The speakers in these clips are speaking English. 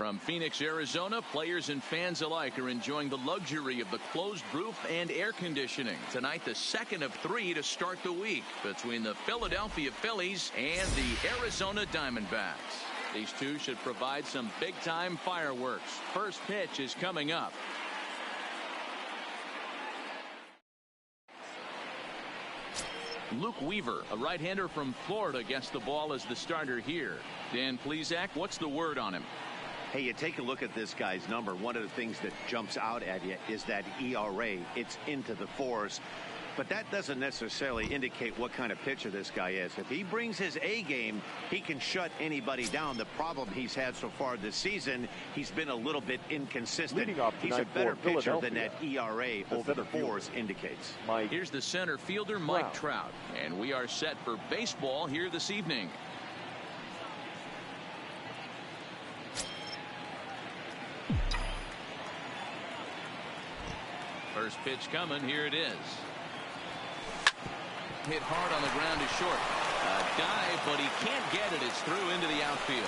From Phoenix, Arizona, players and fans alike are enjoying the luxury of the closed roof and air conditioning. Tonight, the second of 3 to start the week between the Philadelphia Phillies and the Arizona Diamondbacks. These two should provide some big-time fireworks. First pitch is coming up. Luke Weaver, a right-hander from Florida, gets the ball as the starter here. Dan Plesac, what's the word on him? Hey, you take a look at this guy's number. One of the things that jumps out at you is that ERA. It's into the 4s. But that doesn't necessarily indicate what kind of pitcher this guy is. If he brings his A game, he can shut anybody down. The problem he's had so far this season, he's been a little bit inconsistent. He's a better pitcher than that ERA over the 4s indicates. Here's the center fielder, Mike Trout. And we are set for baseball here this evening. First pitch coming. Here it is. Hit hard on the ground is short. A dive, but he can't get it. It's through into the outfield.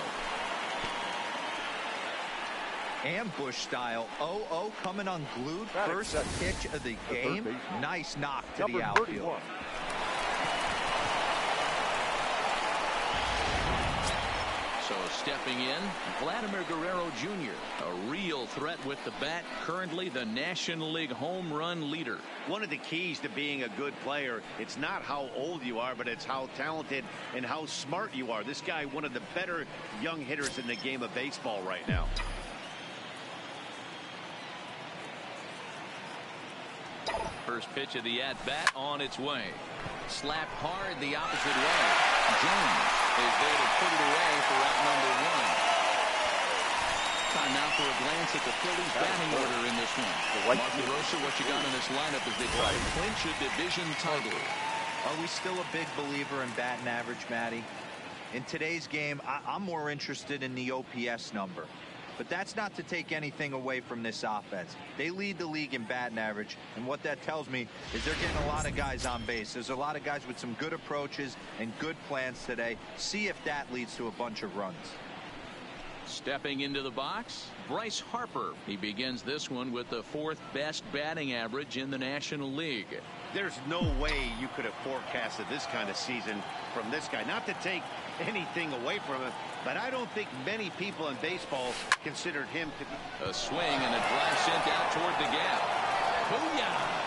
Ambush style. 0-0 coming unglued. First pitch of the game. Nice knock to the outfield. So stepping in, Vladimir Guerrero Jr., a real threat with the bat, currently the National League home run leader. One of the keys to being a good player, it's not how old you are, but it's how talented and how smart you are. This guy, one of the better young hitters in the game of baseball right now. First pitch of the at-bat on its way. Slapped hard the opposite way. Jones is there to put it away for out number 1. Time now for a glance at the Phillies batting order in this one. Markipiler, what you got in this lineup as they try to clinch a division title? Are we still a big believer in batting average, Matty? In today's game, I'm more interested in the OPS number. But that's not to take anything away from this offense. They lead the league in batting average, and what that tells me is they're getting a lot of guys on base. There's a lot of guys with some good approaches and good plans today. See if that leads to a bunch of runs. Stepping into the box, Bryce Harper. He begins this one with the 4th best batting average in the National League. There's no way you could have forecasted this kind of season from this guy. Not to take anything away from him, but I don't think many people in baseball considered him to be. A swing and a drive sent out toward the gap. Booyah!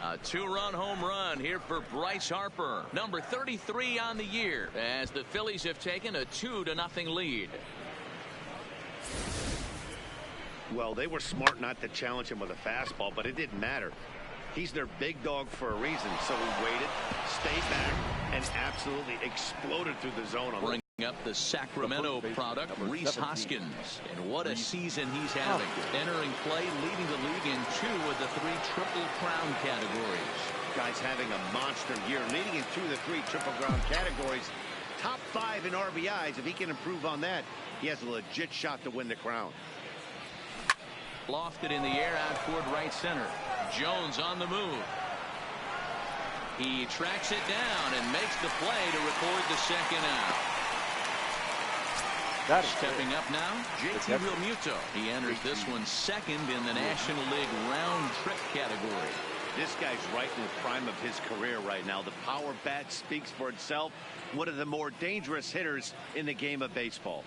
A 2-run home run here for Bryce Harper, number 33 on the year, as the Phillies have taken a 2-0 lead. Well, they were smart not to challenge him with a fastball, but it didn't matter. He's their big dog for a reason, so he waited, stayed back, and absolutely exploded through the zone. Bring up the Sacramento product, Rhys Hoskins, and what a season he's having. Entering play, leading the league in 2 of the 3 Triple Crown categories. Guy's having a monster year, leading in 2 of the 3 Triple Crown categories. Top 5 in RBIs. If he can improve on that, he has a legit shot to win the crown. Lofted in the air out toward right center. Jones on the move. He tracks it down and makes the play to record the second out. Stepping up now, JT Realmuto. He enters this one second in the National League round trip category. This guy's right in the prime of his career right now. The power bat speaks for itself. One of the more dangerous hitters in the game of baseball.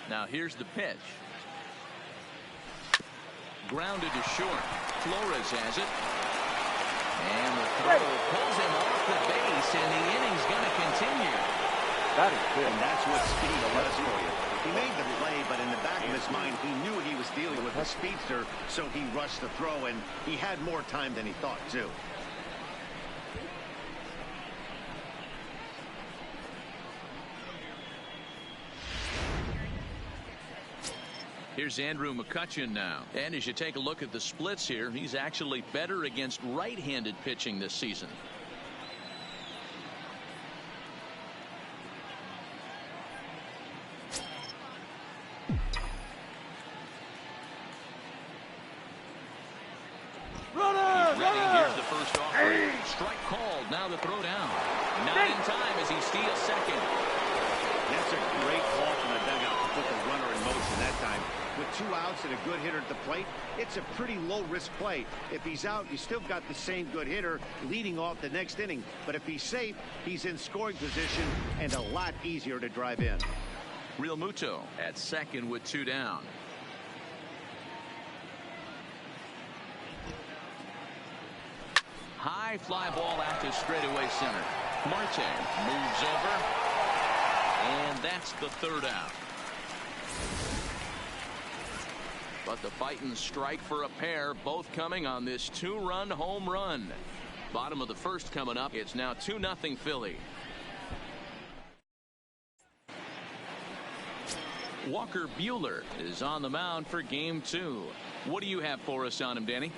Now here's the pitch. Grounded to short. Flores has it. And the throw pulls him off the base, and the inning's going to continue. That is good. And that's what speed does for you. He made the play, but in the back of his mind, he knew he was dealing with a speedster, so he rushed the throw, and he had more time than he thought, too. Here's Andrew McCutchen now. And as you take a look at the splits here, he's actually better against right-handed pitching this season. first offering. Strike called. Now the throw down. Not in time as he steals second. That's a great call from the dugout to put the runner in motion that time. With 2 outs and a good hitter at the plate, it's a pretty low-risk play. If he's out, you still got the same good hitter leading off the next inning. But if he's safe, he's in scoring position and a lot easier to drive in. Real Muto at second with 2 down. High fly ball out to straightaway center. Marte moves over, and that's the 3rd out. But the fighting strike for a pair, both coming on this 2-run home run. Bottom of the 1st coming up. It's now 2-0 Philly. Walker Buehler is on the mound for game 2. What do you have for us on him, Danny?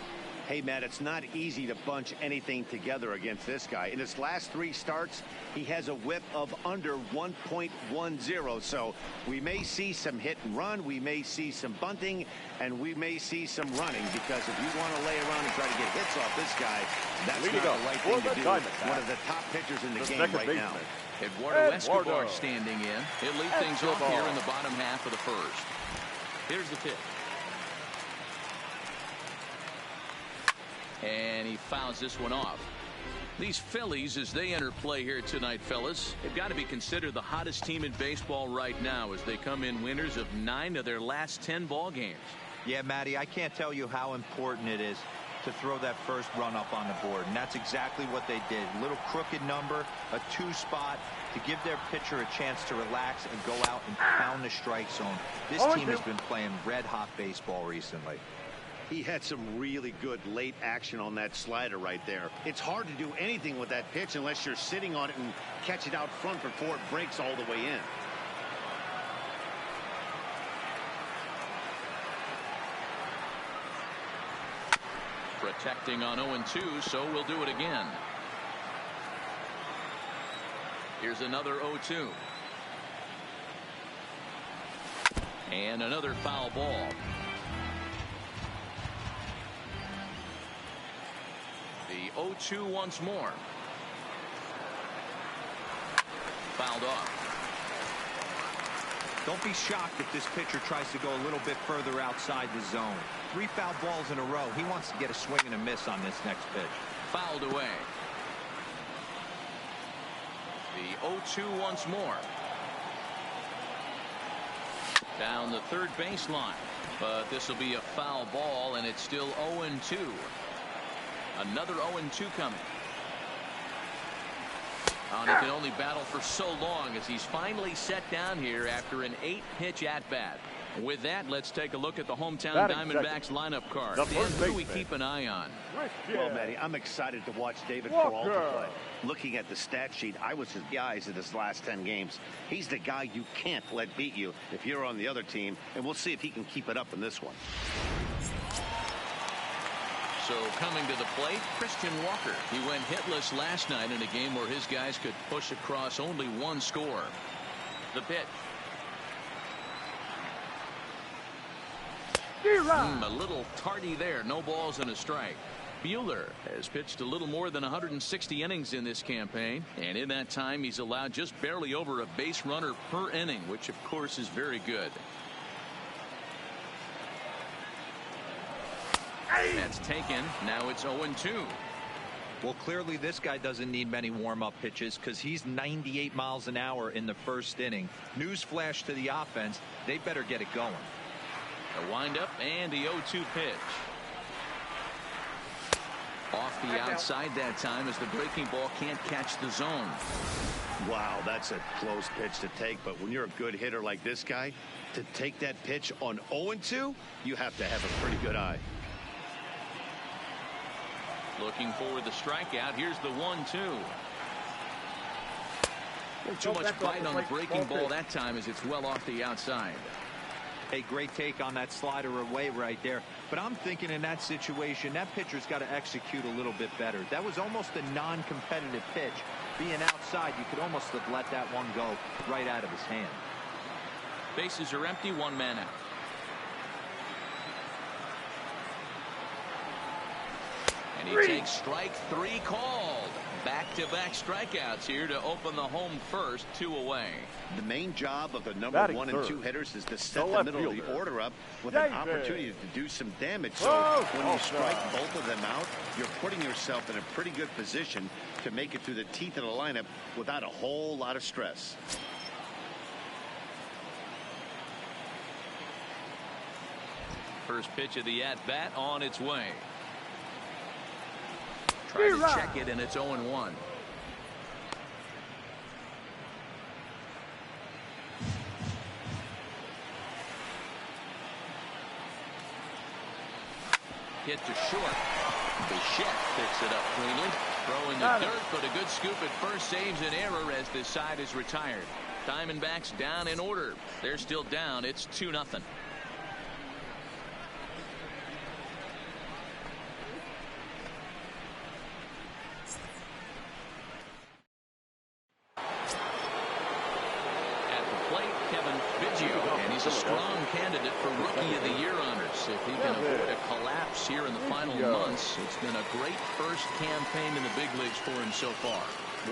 Hey, Matt, it's not easy to bunch anything together against this guy. In his last 3 starts, he has a whip of under 1.10. So we may see some hit and run. We may see some bunting, and we may see some running, because if you want to lay around and try to get hits off this guy, that's not the right thing to do. One of the top pitchers in the game right now. Eduardo Escobar standing in. He'll lead things off here in the bottom half of the 1st. Here's the pitch. And he fouls this one off. These Phillies, as they enter play here tonight, fellas, they've got to be considered the hottest team in baseball right now as they come in winners of 9 of their last 10 ball games. Yeah, Matty, I can't tell you how important it is to throw that first run up on the board, and that's exactly what they did. Little crooked number, a 2 spot to give their pitcher a chance to relax and go out and pound the strike zone. This team has been playing red-hot baseball recently. He had some really good late action on that slider right there. It's hard to do anything with that pitch unless you're sitting on it and catch it out front before it breaks all the way in. Protecting on 0-2, so we'll do it again. Here's another 0-2. And another foul ball. The 0-2 once more. Fouled off. Don't be shocked if this pitcher tries to go a little bit further outside the zone. 3 foul balls in a row. He wants to get a swing and a miss on this next pitch. Fouled away. The 0-2 once more. Down the 3rd baseline. But this will be a foul ball, and it's still 0-2. Another 0-2 coming. And he can only battle for so long as he's finally set down here after an 8-pitch at-bat. With that, let's take a look at the hometown Diamondbacks lineup card. Dan, who do we keep an eye on? Well, Matty, I'm excited to watch David Peralta play. Looking at the stat sheet, I was his guys in his last 10 games. He's the guy you can't let beat you if you're on the other team, and we'll see if he can keep it up in this one. So coming to the plate, Christian Walker. He went hitless last night in a game where his guys could push across only 1 score. The pitch. A little tardy there. No balls and a strike. Buehler has pitched a little more than 160 innings in this campaign, and in that time he's allowed just barely over a base runner per inning, which of course is very good. That's taken. Now it's 0-2. Well, clearly this guy doesn't need many warm-up pitches because he's 98 miles an hour in the 1st inning. Newsflash to the offense, they better get it going. A windup and the 0-2 pitch. Off the outside that time as the breaking ball can't catch the zone. Wow, that's a close pitch to take, but when you're a good hitter like this guy, to take that pitch on 0-2, you have to have a pretty good eye. Looking for the strikeout. Here's the 1-2. Too much bite on the breaking ball that time as it's well off the outside. Hey, great take on that slider away right there. But I'm thinking in that situation, that pitcher's got to execute a little bit better. That was almost a non-competitive pitch. Being outside, you could almost have let that one go right out of his hand. Bases are empty, 1 man out. And he takes strike 3 called. Back-to-back strikeouts here to open the home first, 2 away. The main job of the number 1 and 2 hitters is to set the middle of the order up with an opportunity to do some damage. So when you strike both of them out, you're putting yourself in a pretty good position to make it through the teeth of the lineup without a whole lot of stress. First pitch of the at-bat on its way. Try to check it, and it's 0-1. Hit to short. Bichette picks it up cleanly. Throwing the dirt, but a good scoop at first saves an error as this side is retired. Diamondbacks down in order. They're still down. It's 2-0. A strong candidate for Rookie of the Year honors. If he can avoid a collapse here in the final months, it's been a great first campaign in the big leagues for him so far.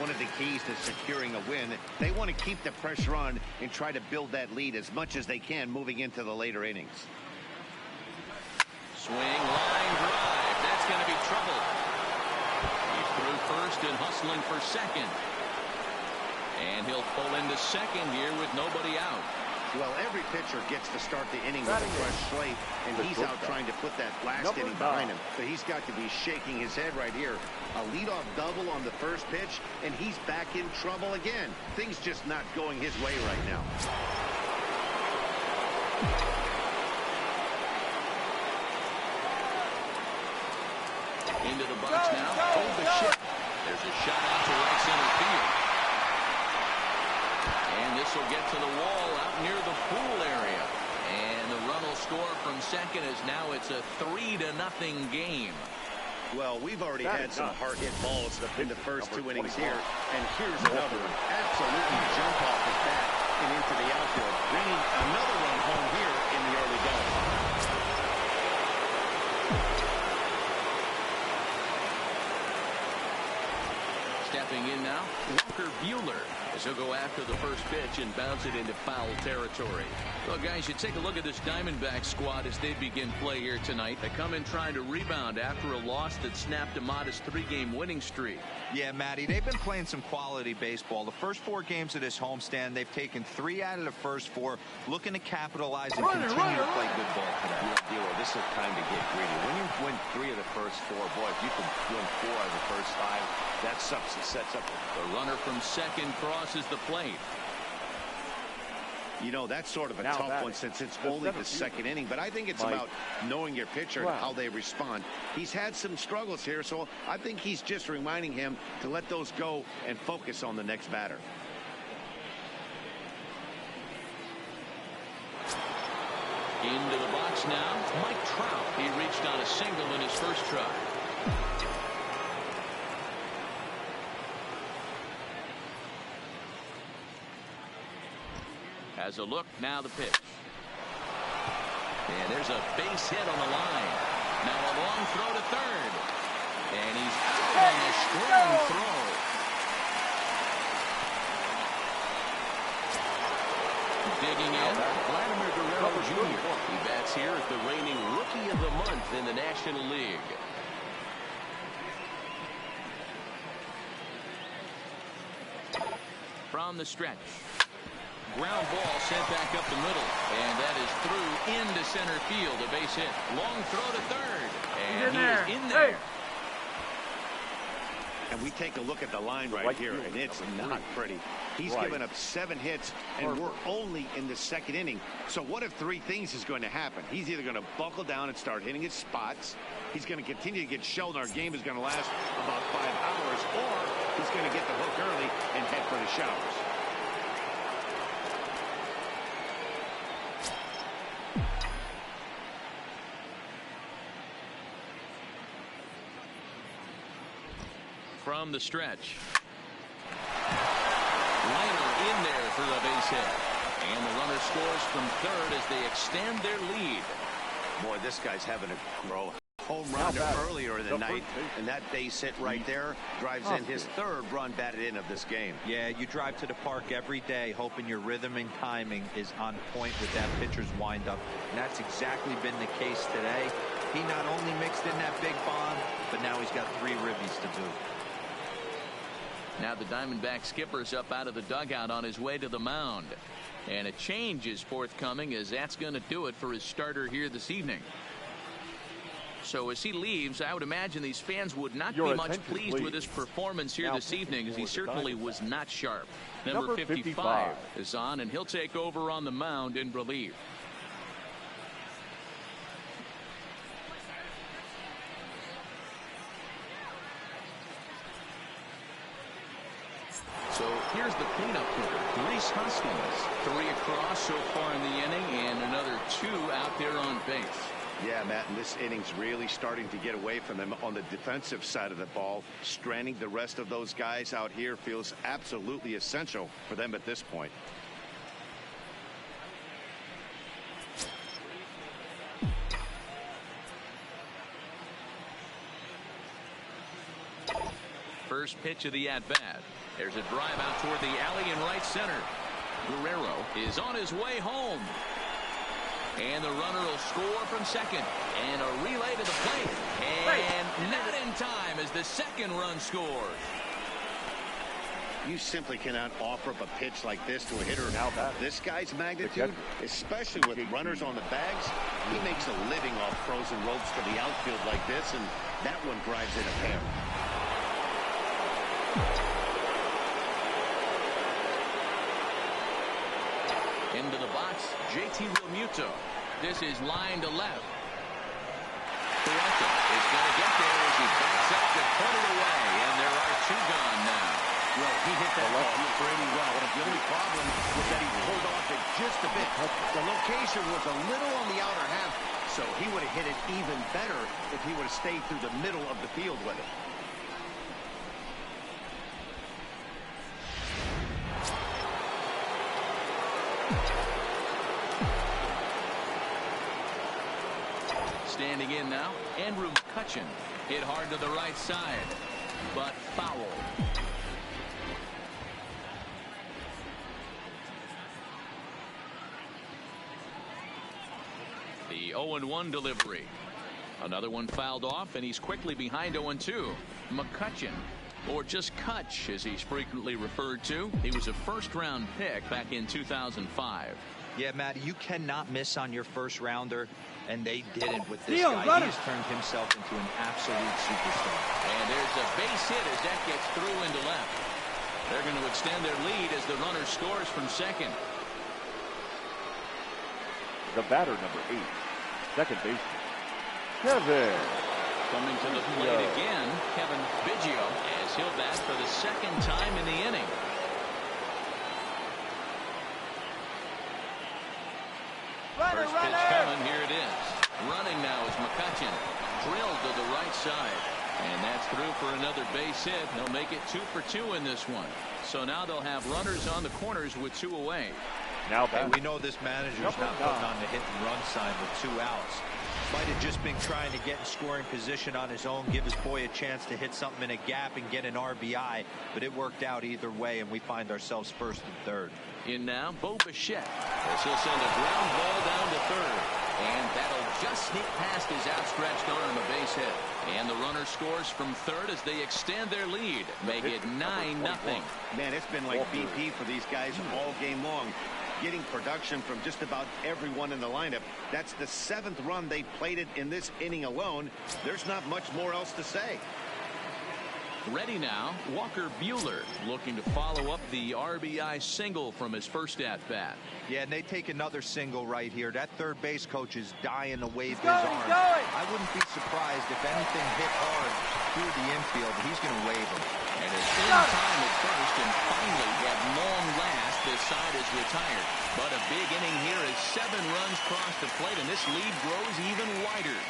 One of the keys to securing a win, they want to keep the pressure on and try to build that lead as much as they can moving into the later innings. Swing, line drive. That's going to be trouble. He's through first and hustling for second. And he'll pull into second here with nobody out. Well, every pitcher gets to start the inning with a fresh slate, and he's out trying to put that last inning behind him. So he's got to be shaking his head right here. A leadoff double on the first pitch, and he's back in trouble again. Things just not going his way right now. Into the box now. Hold the ship. There's a shot out to right center field. And this will get to the wall out near the pool area. And the run will score from second as now it's a 3-0 game. Well, we've already had some hard-hit balls in the first 2 innings here. And here's another one. Absolutely jump off his bat and into the outfield, bringing another run home here in the early going. Stepping in now, Markipiler, as he'll go after the first pitch and bounce it into foul territory. Well, guys, you take a look at this Diamondback squad as they begin play here tonight. They come in trying to rebound after a loss that snapped a modest 3-game winning streak. Yeah, Matty, they've been playing some quality baseball. The first 4 games of this homestand, they've taken 3 out of the first 4, looking to capitalize and continue to play good ball today. This is time to get greedy. When you win 3 of the first 4, boy, if you can win 4 out of the first 5, that sets up. The runner from second crosses the plate. You know, that's sort of a tough one since it's only the second inning, but I think it's about knowing your pitcher and how they respond. He's had some struggles here, so I think he's just reminding him to let those go and focus on the next batter. Into the box now, Mike Trout. He reached on a single in his first try. Has a look, now the pitch. And there's a base hit on the line. Now a long throw to third. And he's out on a strong throw. Digging in, Vladimir Guerrero Jr. He bats here as the reigning Rookie of the Month in the National League. From the stretch. Ground ball sent back up the middle, and that is through into center field, a base hit. Long throw to third, and he is in there. And we take a look at the line right here, and it's not pretty. He's given up 7 hits, and we're only in the second inning. So what if 3 things is going to happen? He's either going to buckle down and start hitting his spots, he's going to continue to get shelled, and our game is going to last about 5 hours, or he's going to get the hook early and head for the showers. From the stretch. Liner in there for a base hit. And the runner scores from third as they extend their lead. Boy, this guy's having a grow. home run earlier in the night, and that base hit right there drives in his third run batted in of this game. Yeah, you drive to the park every day hoping your rhythm and timing is on point with that pitcher's windup, and that's exactly been the case today. He not only mixed in that big bomb, but now he's got 3 ribbies to boot. Now the Diamondback skipper's up out of the dugout on his way to the mound. And a change is forthcoming, as that's going to do it for his starter here this evening. So as he leaves, I would imagine these fans would not be much pleased with his performance here this evening, as he certainly was not sharp. Number 55 is on, and he'll take over on the mound in relief. So here's the cleanup hitter, Reese Hoskins. 3 across so far in the inning, and another 2 out there on base. Yeah, Matt, and this inning's really starting to get away from them on the defensive side of the ball. Stranding the rest of those guys out here feels absolutely essential for them at this point. First pitch of the at-bat. There's a drive out toward the alley in right center. Guerrero is on his way home. And the runner will score from second. And a relay to the plate. And not in time as the second run scores. You simply cannot offer up a pitch like this to a hitter of this guy's magnitude, especially with runners on the bags. He makes a living off frozen ropes to the outfield like this, and that one drives in a pair. Into the box, JT Realmuto. This is line to left. Toronto is going to get there as he backs up to put it away, and there are 2 gone now. Well, he hit that ball pretty well. The only problem was that he pulled off it just a bit. The location was a little on the outer half, so he would have hit it even better if he would have stayed through the middle of the field with it. Standing in now, Andrew McCutchen. Hit hard to the right side, but foul. The 0-1 delivery. Another one fouled off, and he's quickly behind 0-2. McCutchen, or just Kutch as he's frequently referred to. He was a first-round pick back in 2005. Yeah, Matt, you cannot miss on your first rounder, and they didn't with this guy. He has turned himself into an absolute superstar. And there's a base hit as that gets through into left. They're going to extend their lead as the runner scores from second. The batter, number 8, second baseman, Kevin. Coming to the plate again, Kevin Biggio, as he'll bat for the second time in the inning. First pitch coming, here it is. Running now is McCutchen. Drilled to the right side. And that's through for another base hit. They'll make it 2 for 2 in this one. So now they'll have runners on the corners with 2 away. Now we know this manager's not putting on the hit and run sign with 2 outs. Might have just been trying to get in scoring position on his own, give his boy a chance to hit something in a gap and get an RBI, but it worked out either way, and we find ourselves first and third. In now, Bo Bichette, as he'll send a ground ball down to third, and that'll just sneak past his outstretched arm, a base hit. And the runner scores from third as they extend their lead, make it 9-0. Man, it's been like BP for these guys all game long. Getting production from just about everyone in the lineup. That's the 7th run they plated in this inning alone. There's not much more else to say. Ready now, Walker Buehler looking to follow up the RBI single from his first at-bat. Yeah, and they take another single right here. That third base coach is dying to wave his arm. I wouldn't be surprised if anything hit hard through the infield. He's going to wave him. And it's in time at first, and finally, at long last, this side is retired. But a big inning here as 7 runs cross the plate, and this lead grows even wider.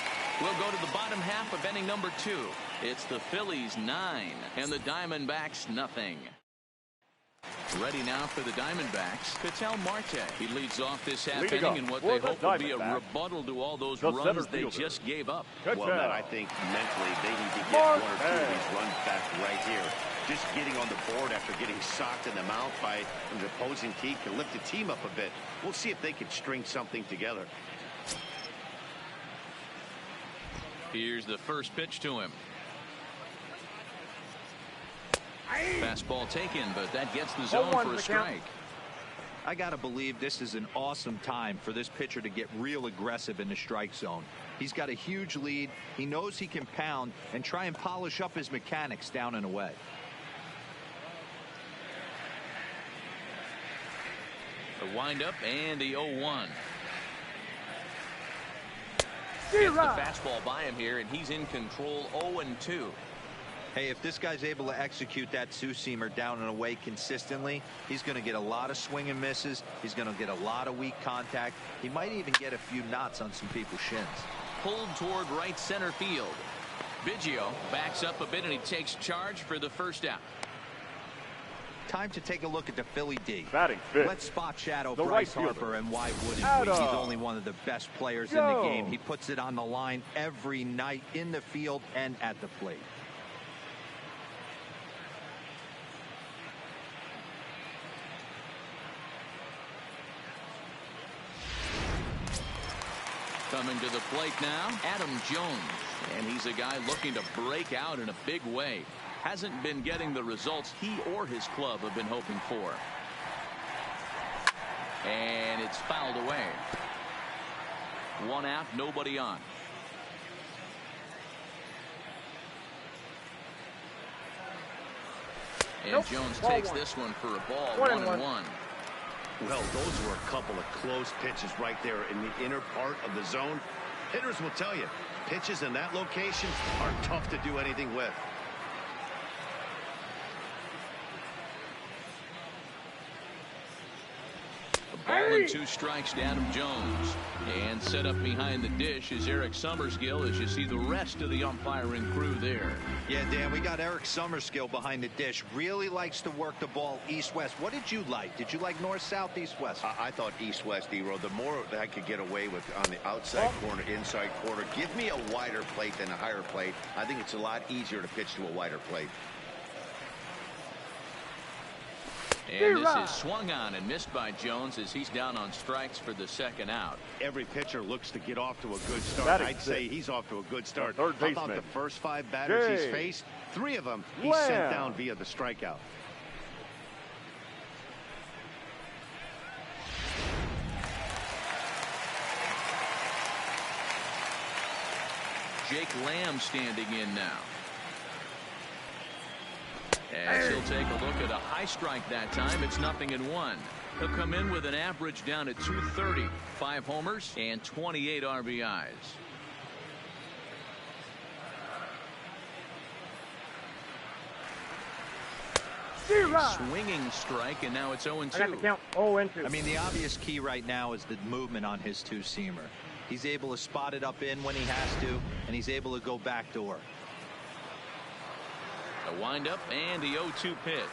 We'll go to the bottom half of inning number 2. It's the Phillies 9 and the Diamondbacks nothing. Ready now for the Diamondbacks, Ketel Marte. He leads off this half Leading inning in up what for they the hope will be a Diamondbacks, rebuttal to all those the runs center they fielder, just gave up. Well, Matt, I think mentally they need to get one or two of these runs back right here. Just getting on the board after getting socked in the mouth by an opposing team can lift the team up a bit. We'll see if they can string something together. Here's the first pitch to him. Fastball taken, but that gets the zone for a strike. I got to believe this is an awesome time for this pitcher to get real aggressive in the strike zone. He's got a huge lead. He knows he can pound and try and polish up his mechanics down and away. The windup and the 0-1. Gets the fastball by him here, and he's in control. 0-2. Hey, if this guy's able to execute that two-seamer down and away consistently, he's going to get a lot of swing and misses. He's going to get a lot of weak contact. He might even get a few knots on some people's shins. Pulled toward right center field. Biggio backs up a bit, and he takes charge for the first out. Time to take a look at the Philly D. Batting fifth, Let's spot shadow the Bryce right Harper, fielder, and why wouldn't Adam. we? He's only one of the best players in the game. He puts it on the line every night in the field and at the plate. Coming to the plate now, Adam Jones. And he's a guy looking to break out in a big way. Hasn't been getting the results he or his club have been hoping for. And it's fouled away. One out, nobody on. And Jones takes this one for a ball. 1-1. Well, those were a couple of close pitches right there in the inner part of the zone. Hitters will tell you, pitches in that location are tough to do anything with. A ball and 2 strikes to Adam Jones. And set up behind the dish is Eric Summerskill as you see the rest of the umpiring crew there. Yeah, Dan, we got Eric Summerskill behind the dish. Really likes to work the ball east-west. What did you like? Did you like north-south, east-west? I thought east-west, D-Row. The more I could get away with on the outside corner, inside corner, give me a wider plate than a higher plate. I think it's a lot easier to pitch to a wider plate. And this is swung on and missed by Jones as he's down on strikes for the second out. Every pitcher looks to get off to a good start. I'd say he's off to a good start. Third How about baseman, the first 5 batters he's faced? 3 of them he's sent down via the strikeout. Jake Lamb standing in now. As he'll take a look at a high strike that time. It's 0-1. He'll come in with an average down at 230. 5 homers and 28 RBIs. Swinging strike, and now it's 0-2. I got the count. 0-2. I mean, the obvious key right now is the movement on his two-seamer. He's able to spot it up in when he has to, and he's able to go backdoor. A windup and the 0-2 pitch.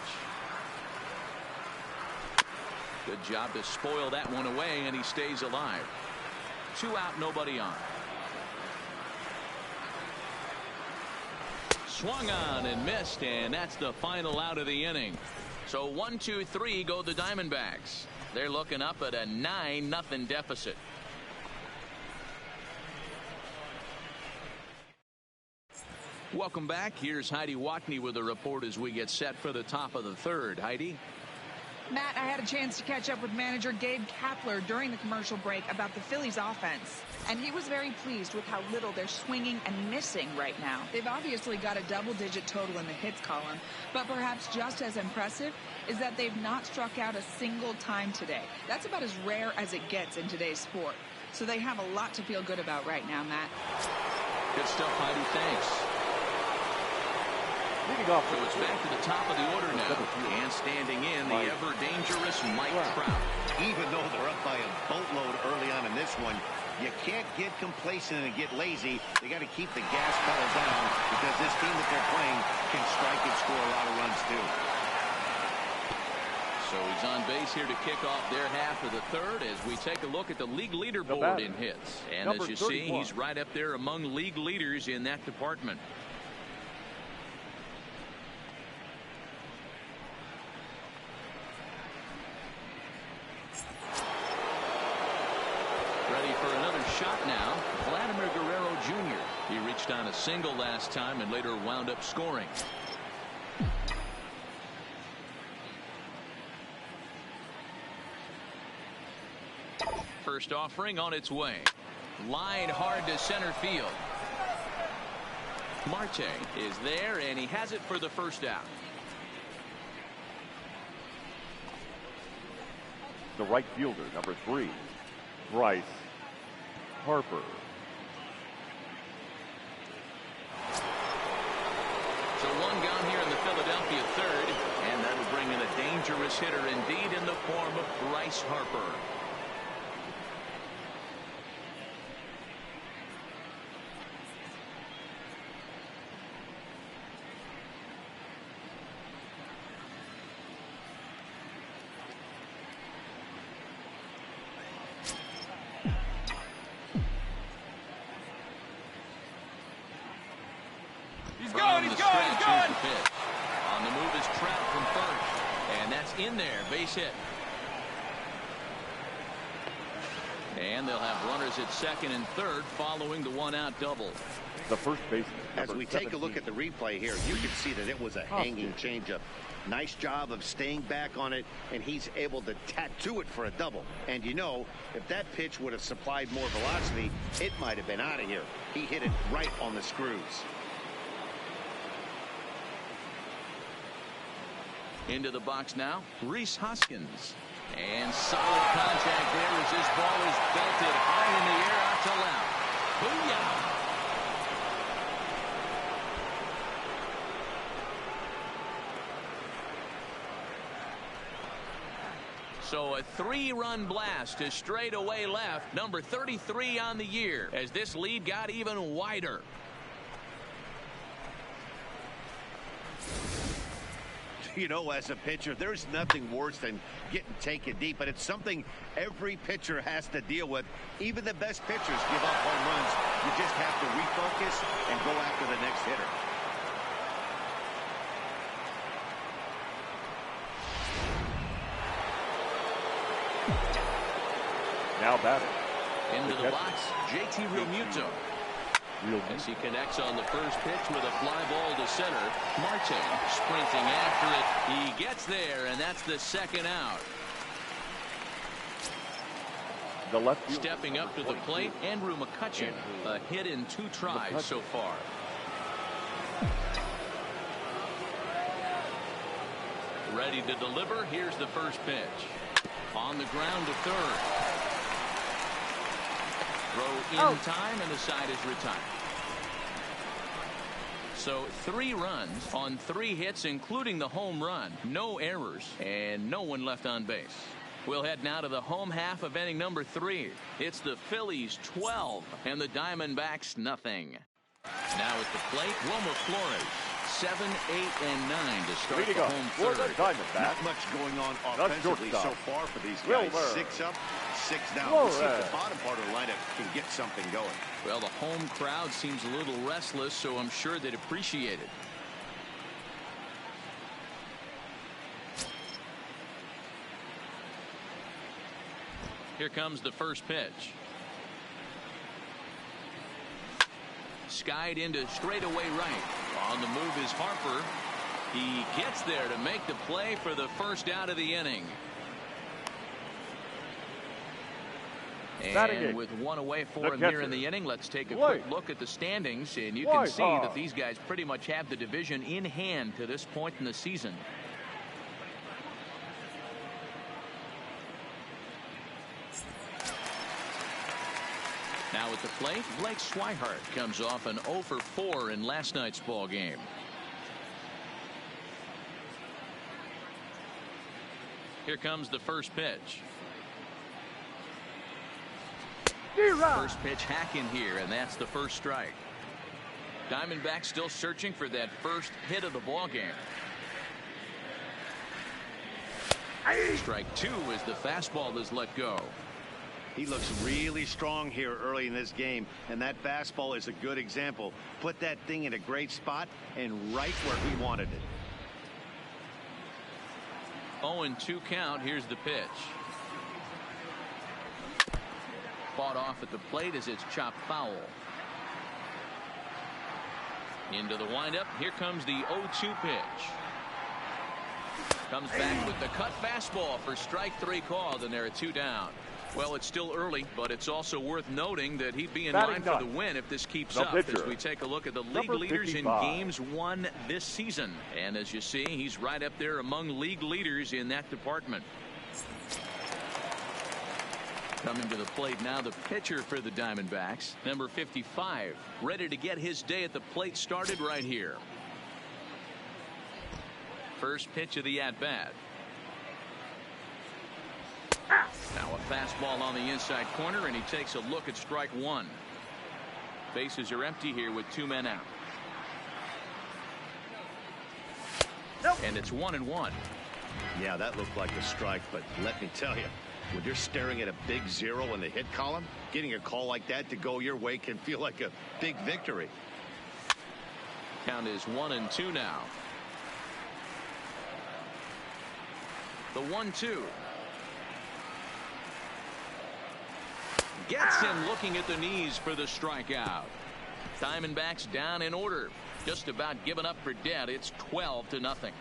Good job to spoil that one away, and he stays alive. 2 out, nobody on. Swung on and missed, and that's the final out of the inning. So 1, 2, 3 go the Diamondbacks. They're looking up at a 9-0 deficit. Welcome back. Here's Heidi Watney with a report as we get set for the top of the third. Heidi? Matt, I had a chance to catch up with manager Gabe Kapler during the commercial break about the Phillies offense. And he was very pleased with how little they're swinging and missing right now. They've obviously got a double-digit total in the hits column, but perhaps just as impressive is that they've not struck out a single time today. That's about as rare as it gets in today's sport. So they have a lot to feel good about right now, Matt. Good stuff, Heidi. Thanks. Leading off, so it's back to the top of the order now. And standing in, the ever-dangerous Mike Trout. Even though they're up by a boatload early on in this one, you can't get complacent and get lazy. They got to keep the gas pedal down because this team that they're playing can strike and score a lot of runs too. So he's on base here to kick off their half of the third as we take a look at the league leaderboard in hits. And as you see, he's right up there among league leaders in that department. Ready for another shot now. Vladimir Guerrero Jr. He reached on a single last time and later wound up scoring. First offering on its way. Line hard to center field. Marte is there, and he has it for the first out. The right fielder, number 3, Bryce Harper. So one gone here in the Philadelphia third, and that will bring in a dangerous hitter indeed in the form of Bryce Harper. On the move is Trout from first, and that's in there, base hit. And they'll have runners at second and third following the one-out double. The first baseman. As we take a look at the replay here, you can see that it was a hanging changeup. Nice job of staying back on it, and he's able to tattoo it for a double. And you know, if that pitch would have supplied more velocity, it might have been out of here. He hit it right on the screws. Into the box now, Rhys Hoskins. And solid contact there as this ball is belted high in the air out to left. Booyah! So a 3-run blast to straightaway left, number 33 on the year, as this lead got even wider. You know, as a pitcher, there's nothing worse than getting taken deep, but it's something every pitcher has to deal with. Even the best pitchers give up home runs. You just have to refocus and go after the next hitter. Now batting. Into the box, JT Realmuto. As he connects on the first pitch with a fly ball to center. Marte sprinting after it. He gets there, and that's the second out. The left stepping up to the plate, Andrew McCutchen. A hit in 2 tries so far. Ready to deliver. Here's the first pitch. On the ground to third. Throw in time, and the side is retired. So 3 runs on 3 hits, including the home run. No errors, and no one left on base. We'll head now to the home half of inning number 3. It's the Phillies 12 and the Diamondbacks nothing. Now at the plate, Wilmer Flores. 7, 8, and 9 to start the home third. Not much going on offensively so far for these guys. 6 up, 6 down. We'll see if the bottom part of the lineup can get something going. Well, the home crowd seems a little restless, so I'm sure they'd appreciate it. Here comes the first pitch. Skied into straightaway right. On the move is Harper. He gets there to make the play for the first out of the inning. And with 1 away for him here in the inning, let's take a quick look at the standings, and you can see that these guys pretty much have the division in hand to this point in the season. Now at the plate, Blake Swihart comes off an 0 for 4 in last night's ball game. Here comes the first pitch. First pitch hack in here, and that's the first strike. Diamondbacks still searching for that first hit of the ball game. Strike two as the fastball is let go. He looks really strong here early in this game, and that fastball is a good example. Put that thing in a great spot and right where he wanted it. 0-2 count. Here's the pitch. Fought off at the plate as it's chopped foul. Into the windup. Here comes the 0-2 pitch. Comes back with the cut fastball for strike three called, and there are two down. Well, it's still early, but it's also worth noting that he'd be in line for the win if this keeps up as we take a look at the league leaders in games won this season. And as you see, he's right up there among league leaders in that department. Coming to the plate now, the pitcher for the Diamondbacks, number 55, ready to get his day at the plate started right here. First pitch of the at-bat. Now a fastball on the inside corner, and he takes a look at strike one. Bases are empty here with two men out. And it's 1-1. Yeah, that looked like a strike, but let me tell you, when you're staring at a big zero in the hit column, getting a call like that to go your way can feel like a big victory. Count is 1-2 now. The 1-2. Gets him looking at the knees for the strikeout. Diamondbacks down in order. Just about given up for dead. It's 12-0.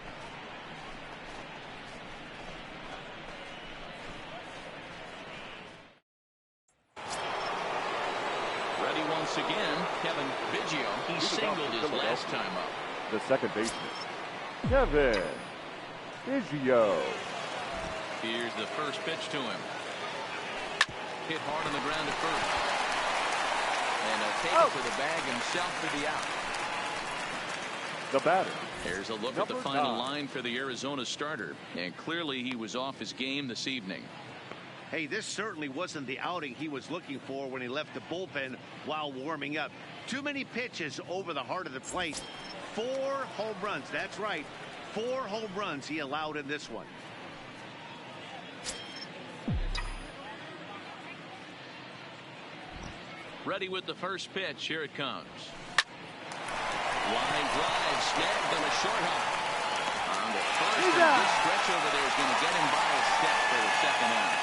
Ready once again, Kevin Biggio. He singled his last time up. The second baseman, Kevin Biggio. Here's the first pitch to him. Hit hard on the ground at first. And he'll take it to the bag himself for the out. The batter. Here's a look at the final line for the Arizona starter. And clearly he was off his game this evening. Hey, this certainly wasn't the outing he was looking for when he left the bullpen while warming up. Too many pitches over the heart of the plate. 4 home runs. That's right. 4 home runs he allowed in this one. Ready with the first pitch. Here it comes. Line drive, snagged on a short hop. On the first, and this stretch over there is going to get him by a step for the second out.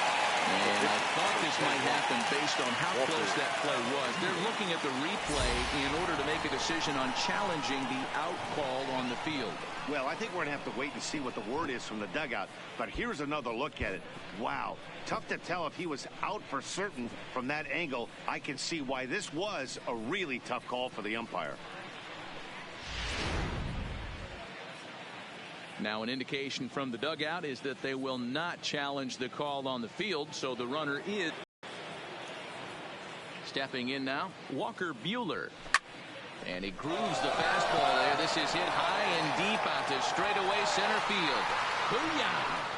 And I thought this might happen based on how close that play was. They're looking at the replay in order to make a decision on challenging the out call on the field. Well, I think we're going to have to wait and see what the word is from the dugout. But here's another look at it. Wow. Tough to tell if he was out for certain from that angle. I can see why this was a really tough call for the umpire. Now an indication from the dugout is that they will not challenge the call on the field, so the runner is stepping in now. Walker Buehler. And he grooves the fastball there. This is hit high and deep out to straightaway center field. Booyah!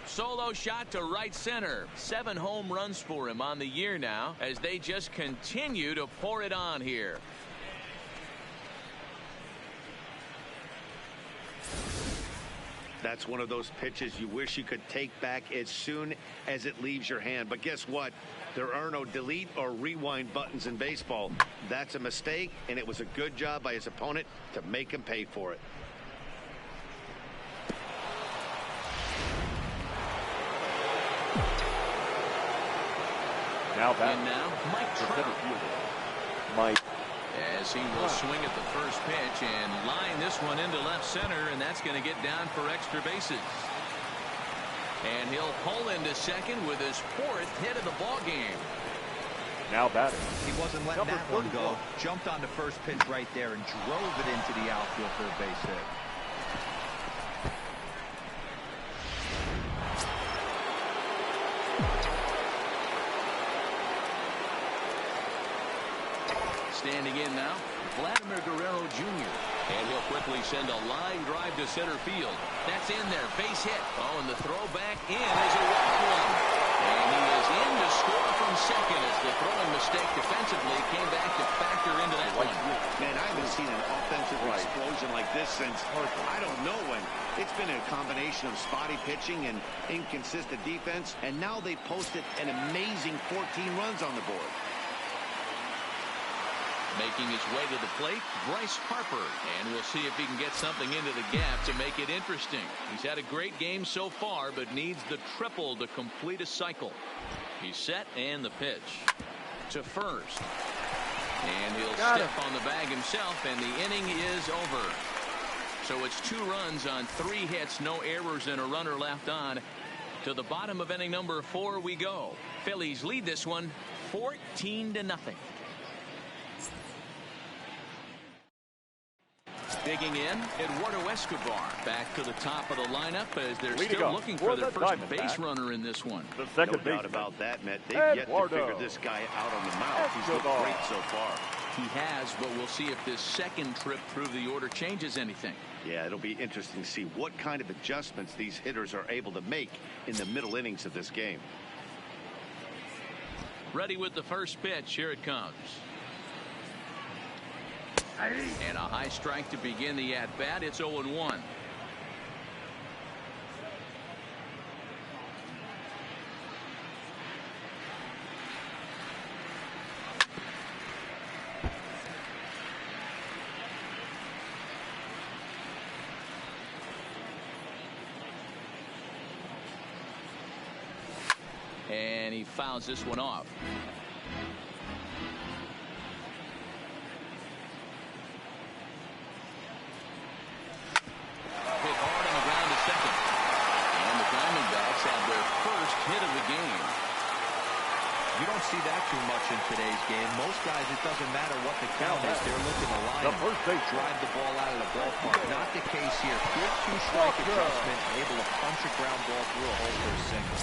Solo shot to right center. 7 home runs for him on the year now as they just continue to pour it on here. That's one of those pitches you wish you could take back as soon as it leaves your hand. But guess what? There are no delete or rewind buttons in baseball. That's a mistake, and it was a good job by his opponent to make him pay for it. Now back. And now, Mike Trout. Mike. As he will swing at the first pitch and line this one into left center, and that's going to get down for extra bases. And he'll pull into second with his 4th hit of the ball game. Now batting. He wasn't letting that one go. Jumped on the first pitch right there and drove it into the outfield for a base hit. Standing in now, Vladimir Guerrero Jr. And he'll quickly send a line drive to center field. That's in there, base hit. Oh, and the throw back in is a walk one. And he is in to score from second as the throwing mistake defensively came back to factor into that one. Man, I haven't seen an offensive explosion like this since I don't know when. It's been a combination of spotty pitching and inconsistent defense, and now they posted an amazing 14 runs on the board. Making his way to the plate, Bryce Harper, and we'll see if he can get something into the gap to make it interesting. He's had a great game so far, but needs the triple to complete a cycle. He's set, and the pitch to first, and he'll step on the bag himself, and the inning is over. So it's 2 runs on 3 hits, no errors, and a runner left on. To the bottom of inning number 4 we go. Phillies lead this one 14-0. Digging in, Eduardo Escobar back to the top of the lineup as they're still looking for their first base runner in this one. The second no doubt about that, Matt. They've yet to figure this guy out on the mound. He's looked great so far. He has, but we'll see if this second trip through the order changes anything. Yeah, it'll be interesting to see what kind of adjustments these hitters are able to make in the middle innings of this game. Ready with the first pitch. Here it comes. And a high strike to begin the at-bat. It's 0-1. And he fouls this one off. You don't see that too much in today's game. Most guys, it doesn't matter what the count is. They're looking to line drive the ball out of the ballpark. Not the case here. Good 2-strike adjustment, able to punch a ground ball through a hole for a single.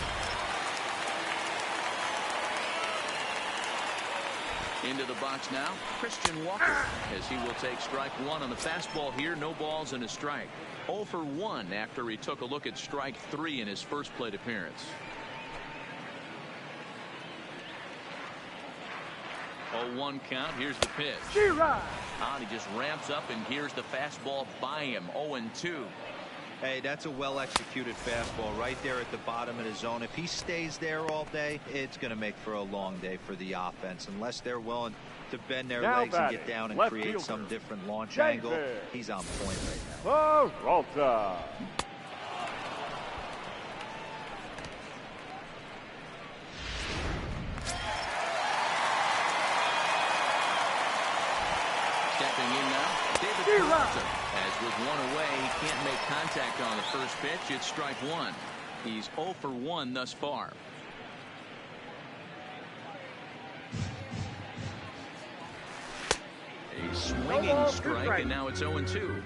Into the box now, Christian Walker, as he will take strike 1 on the fastball here. No balls and a strike. 0 for 1 after he took a look at strike 3 in his first plate appearance. 0-1 count. Here's the pitch. He just ramps up, and here's the fastball by him. 0-2. Hey, that's a well-executed fastball right there at the bottom of the zone. If he stays there all day, it's going to make for a long day for the offense. Unless they're willing to bend their legs and get down and create some different launch angle, he's on point right now. Peralta. Stepping in now, David Peralta. As with 1 away, he can't make contact on the first pitch. It's strike 1. He's 0 for 1 thus far. A swinging strike, and now it's 0-2.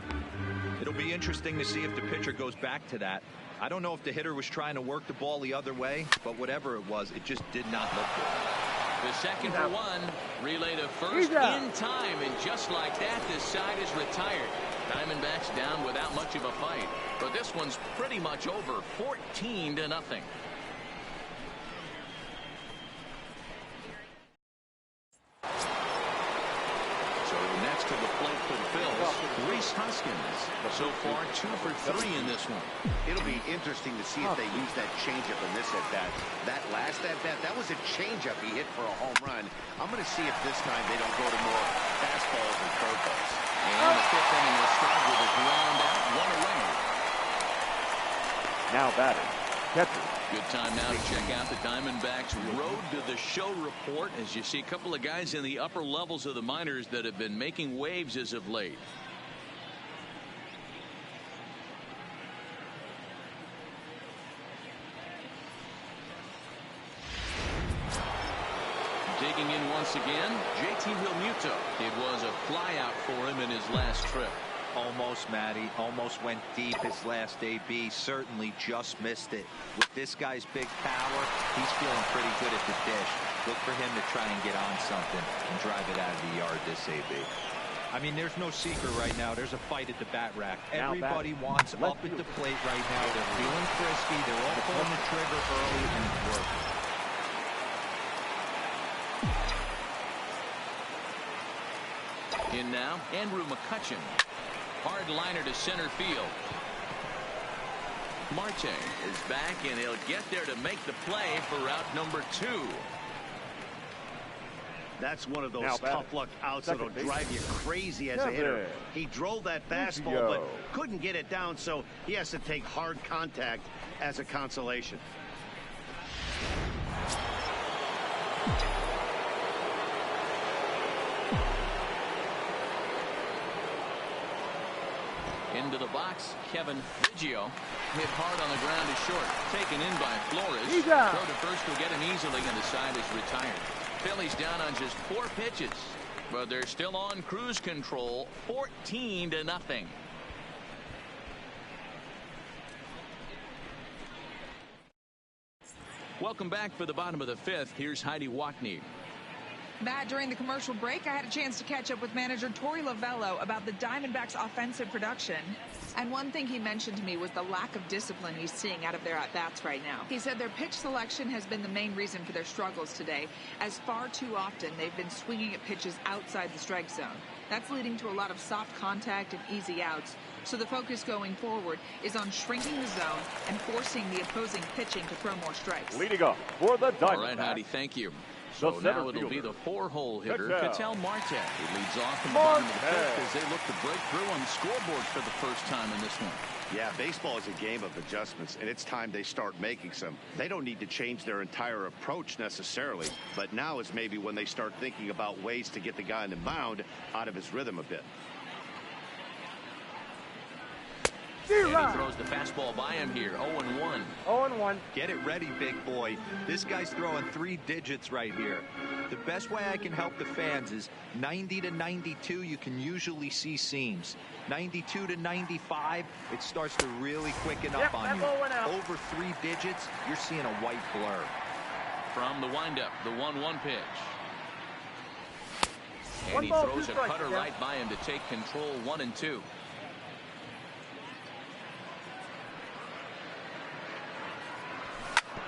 It'll be interesting to see if the pitcher goes back to that. I don't know if the hitter was trying to work the ball the other way, but whatever it was, it just did not look good. The second for 1. Relay to first in time, and just like that, this side is retired. Diamondbacks down without much of a fight, but this one's pretty much over. 14-0. So next to the plate for the Phils, Rhys Hoskins. So far 2 for 3 in this one. It'll be interesting to see if they use that changeup in this at-bat. That last at-bat, that was a changeup he hit for a home run. I'm going to see if this time they don't go to more fastballs and curveballs. And the 5th inning will start with a ground out, 1 away. Now batting, catcher. Good time now to check out the Diamondbacks road to the show report as you see a couple of guys in the upper levels of the minors that have been making waves as of late. Digging in once again, JT Realmuto. It was a flyout for him in his last trip. Almost, Matty. Almost went deep his last AB. Certainly just missed it. With this guy's big power, he's feeling pretty good at the dish. Look for him to try and get on something and drive it out of the yard this AB. I mean, there's no secret right now. There's a fight at the bat rack. Everybody wants up at the plate right now. They're feeling frisky. They're all pulling the trigger early, and it's working. In now, Andrew McCutcheon. Hard liner to center field. Marte is back, and he'll get there to make the play for route number 2. That's one of those tough luck outs that'll drive you crazy as a hitter. He drove that fastball, but couldn't get it down, so he has to take hard contact as a consolation. Into the box, Kevin Biggio. Hit hard on the ground to short. Taken in by Flores. Throw to first will get him easily, and the side is retired. Phillies down on just 4 pitches, but they're still on cruise control, 14-0. Welcome back for the bottom of the 5th. Here's Heidi Wackney. Matt, during the commercial break, I had a chance to catch up with manager Torey Lovello about the Diamondbacks' offensive production. And one thing he mentioned to me was the lack of discipline he's seeing out of their at-bats right now. He said their pitch selection has been the main reason for their struggles today, as far too often they've been swinging at pitches outside the strike zone. That's leading to a lot of soft contact and easy outs. So the focus going forward is on shrinking the zone and forcing the opposing pitching to throw more strikes. Leading up for the Diamondbacks. All right, Heidi, thank you. So now it'll be the 4-hole hitter, Ketel Marte. He leads off in the bottom of the 5th as they look to break through on the scoreboard for the first time in this one. Yeah, baseball is a game of adjustments, and it's time they start making some. They don't need to change their entire approach necessarily, but now is maybe when they start thinking about ways to get the guy on the mound out of his rhythm a bit. And he throws the fastball by him here. 0-1. 0-1. Get it ready, big boy. This guy's throwing 3 digits right here. The best way I can help the fans is 90 to 92. You can usually see seams. 92 to 95, it starts to really quicken up on you. Over 3 digits, you're seeing a white blur. From the windup, the 1-1 pitch. And he throws a cutter right by him to take control. 1-2.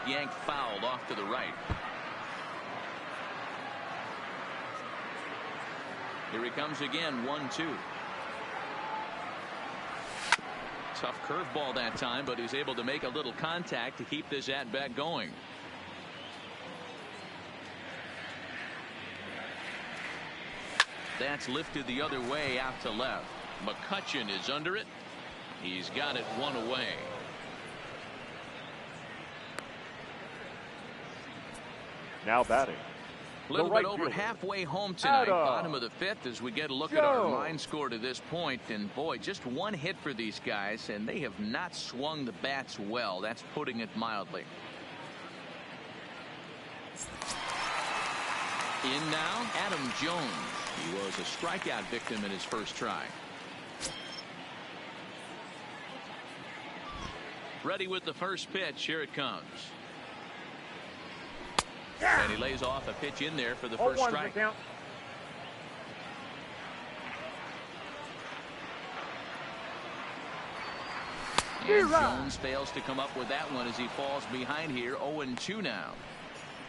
Yanked fouled off to the right. Here he comes again. 1-2. Tough curveball that time, but he's able to make a little contact to keep this at bat going. That's lifted the other way out to left. McCutcheon is under it. He's got it 1 away. Now batting. A little bit over halfway home tonight, bottom of the 5th, as we get a look at our line score to this point. And boy, just 1 hit for these guys, and they have not swung the bats well. That's putting it mildly. In now, Adam Jones. He was a strikeout victim in his first try. Ready with the first pitch. Here it comes. And he lays off a pitch in there for the first strike. And Jones fails to come up with that one as he falls behind here. 0-2 now.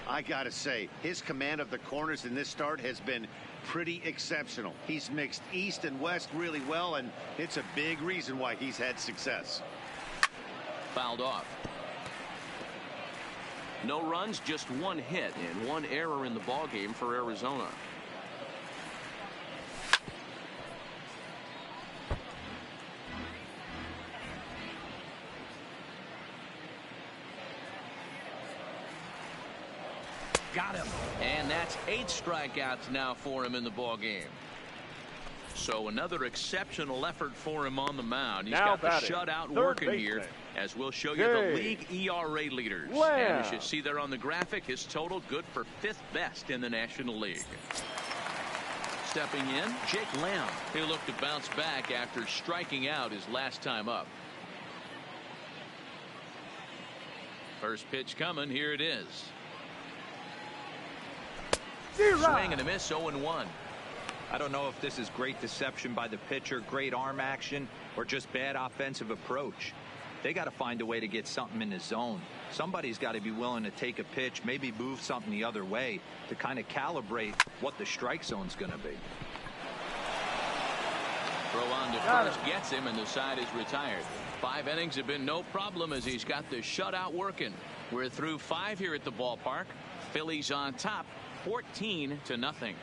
I gotta say, his command of the corners in this start has been pretty exceptional. He's mixed east and west really well, and it's a big reason why he's had success. Fouled off. No runs, just 1 hit and 1 error in the ballgame for Arizona. Got him. And that's 8 strikeouts now for him in the ballgame. So another exceptional effort for him on the mound. He's got the shutout working here, as we'll show you the league ERA leaders. And as you see there on the graphic, his total good for 5th best in the National League. Stepping in, Jake Lamb. He'll look to bounce back after striking out his last time up. First pitch coming. Here it is. Swing and a miss. 0-1. I don't know if this is great deception by the pitcher, great arm action, or just bad offensive approach. They got to find a way to get something in the zone. Somebody's got to be willing to take a pitch, maybe move something the other way to kind of calibrate what the strike zone's going to be. Throw on to first gets him, and the side is retired. 5 innings have been no problem as he's got the shutout working. We're through 5 here at the ballpark. Phillies on top, 14-0.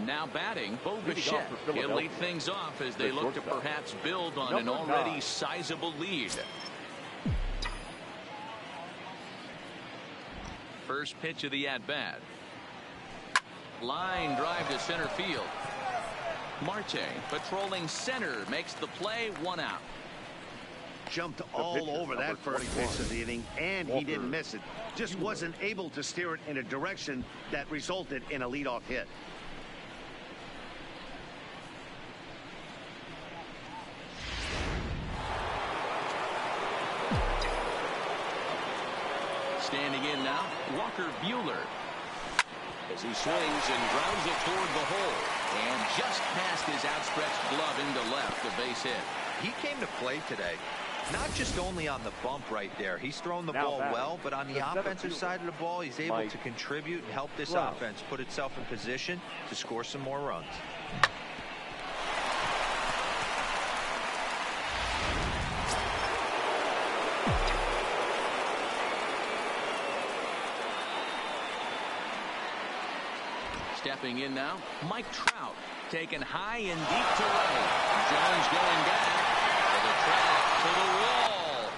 Now batting, Bo Bichette. He'll lead things off as they look to perhaps build on an already sizable lead. First pitch of the at-bat. Line drive to center field. Marte patrolling center makes the play, 1 out. Jumped all over that first pitch of the inning, and he didn't miss it. Just wasn't able to steer it in a direction that resulted in a leadoff hit. Standing in now, Walker Buehler. As he swings and grounds it toward the hole. And just past his outstretched glove into left, a base hit. He came to play today, not just only on the bump right there. He's thrown the ball well, but on the offensive side of the ball, he's able to contribute and help this offense put itself in position to score some more runs. Stepping in now, Mike Trout taken high and deep to right. Jones going back for the track to the wall.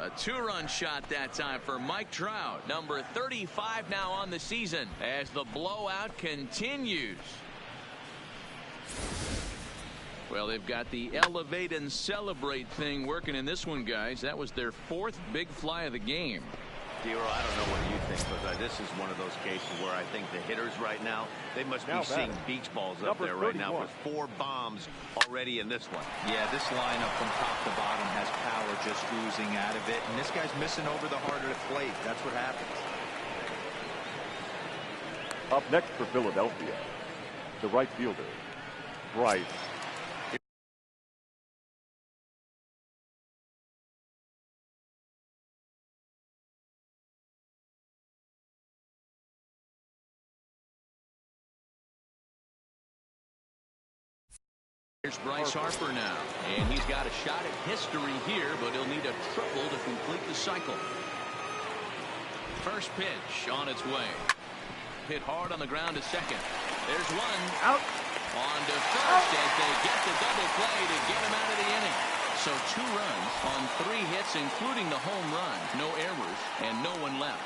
Booyah! A 2-run shot that time for Mike Trout, number 35 now on the season, as the blowout continues. Well, they've got the elevate and celebrate thing working in this one, guys. That was their 4th big fly of the game. Dero, I don't know what you think, but this is one of those cases where I think the hitters right now, they must be seeing beach balls up there right now with 4 bombs already in this one. Yeah, this lineup from top to bottom has power just oozing out of it, and this guy's missing over the heart of the plate. That's what happens. Up next for Philadelphia, the right fielder, Bryce. Here's Bryce Harper now, and he's got a shot at history here, but he'll need a triple to complete the cycle. First pitch on its way. Hit hard on the ground to second. There's one. Out. On to first as they get the double play to get him out of the inning. So 2 runs on 3 hits, including the home run. No errors and no one left.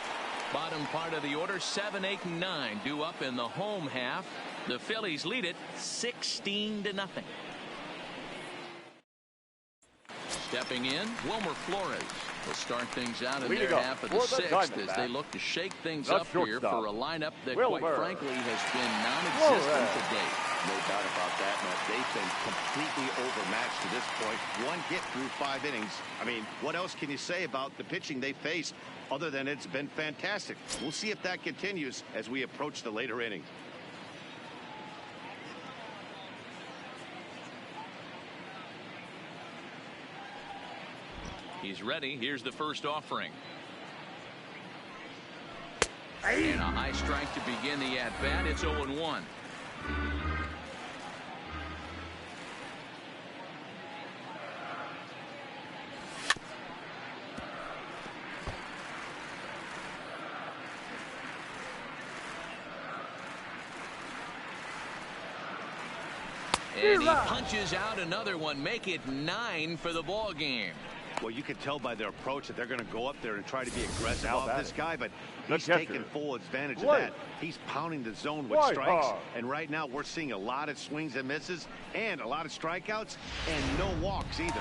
Bottom part of the order, 7, 8, and 9 due up in the home half. The Phillies lead it 16-0. Stepping in, Wilmer Flores will start things out in their half of the 6th as they look to shake things up here for a lineup that, quite frankly, has been non-existent to date. No doubt about that, Matt. They've been completely overmatched to this point. 1 hit through 5 innings. I mean, what else can you say about the pitching they faced other than it's been fantastic? We'll see if that continues as we approach the later innings. He's ready. Here's the first offering. And a high strike to begin the at-bat. It's 0-1. And he punches out another one. Make it 9 for the ball game. Well, you can tell by their approach that they're going to go up there and try to be aggressive off this guy, but he's taking full advantage of that. He's pounding the zone with strikes, and right now we're seeing a lot of swings and misses and a lot of strikeouts and no walks either.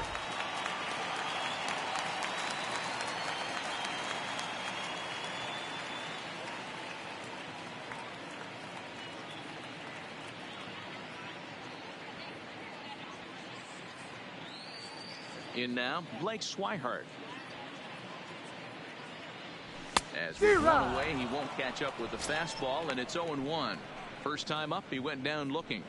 In now, Blake Swihart. As we run away, he won't catch up with the fastball, and it's 0-1. First time up, he went down looking.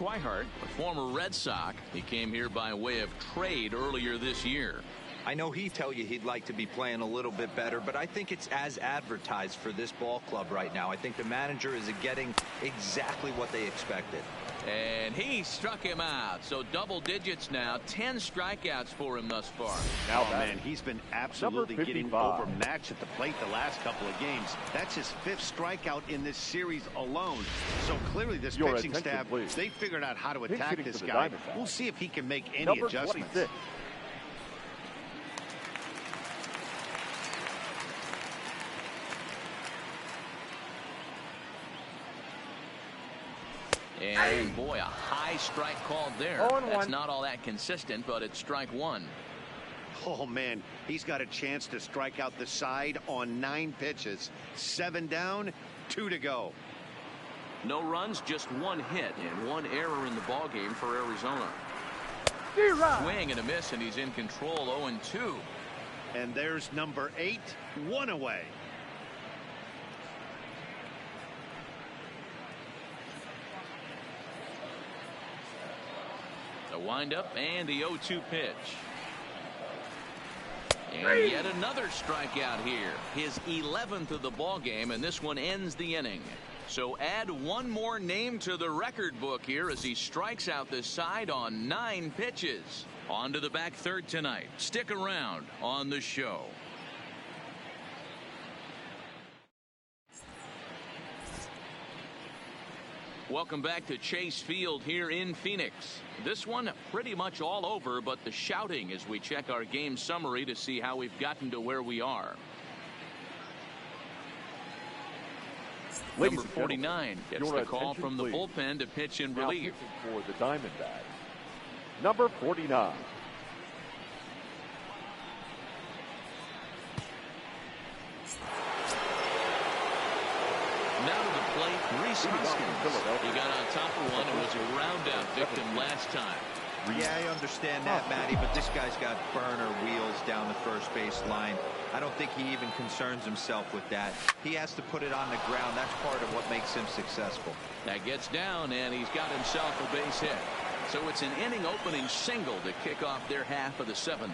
Swihart, a former Red Sox. He came here by way of trade earlier this year. I know he'd tell you he'd like to be playing a little bit better, but I think it's as advertised for this ball club right now. I think the manager is getting exactly what they expected. And he struck him out. So double digits now. 10 strikeouts for him thus far. Now, man, he's been absolutely getting overmatched at the plate the last couple of games. That's his 5th strikeout in this series alone. So clearly this pitching staff, they figured out how to attack this guy. We'll see if he can make any adjustments. 26. And boy, a high strike called there. That's not all that consistent, but it's strike 1. Oh, man, he's got a chance to strike out the side on 9 pitches. 7 down, 2 to go. No runs, just 1 hit and 1 error in the ballgame for Arizona. Swing and a miss, and he's in control. 0-2. And there's number 8, 1 away. The windup and the 0-2 pitch. And yet another strikeout here. His 11th of the ball game, and this one ends the inning. So add 1 more name to the record book here as he strikes out this side on 9 pitches. On to the back third tonight. Stick around on the show. Welcome back to Chase Field here in Phoenix. This one pretty much all over, but the shouting as we check our game summary to see how we've gotten to where we are. Number 49 gets the call from the bullpen to pitch in relief. For the Diamondbacks, number 49. Now to the plate, Reese Hoskins. He got on top of one and was a ground-out victim last time. Yeah, I understand that, Matty, but this guy's got burner wheels down the first base line. I don't think he even concerns himself with that. He has to put it on the ground. That's part of what makes him successful. That gets down, and he's got himself a base hit. So it's an inning-opening single to kick off their half of the 7th.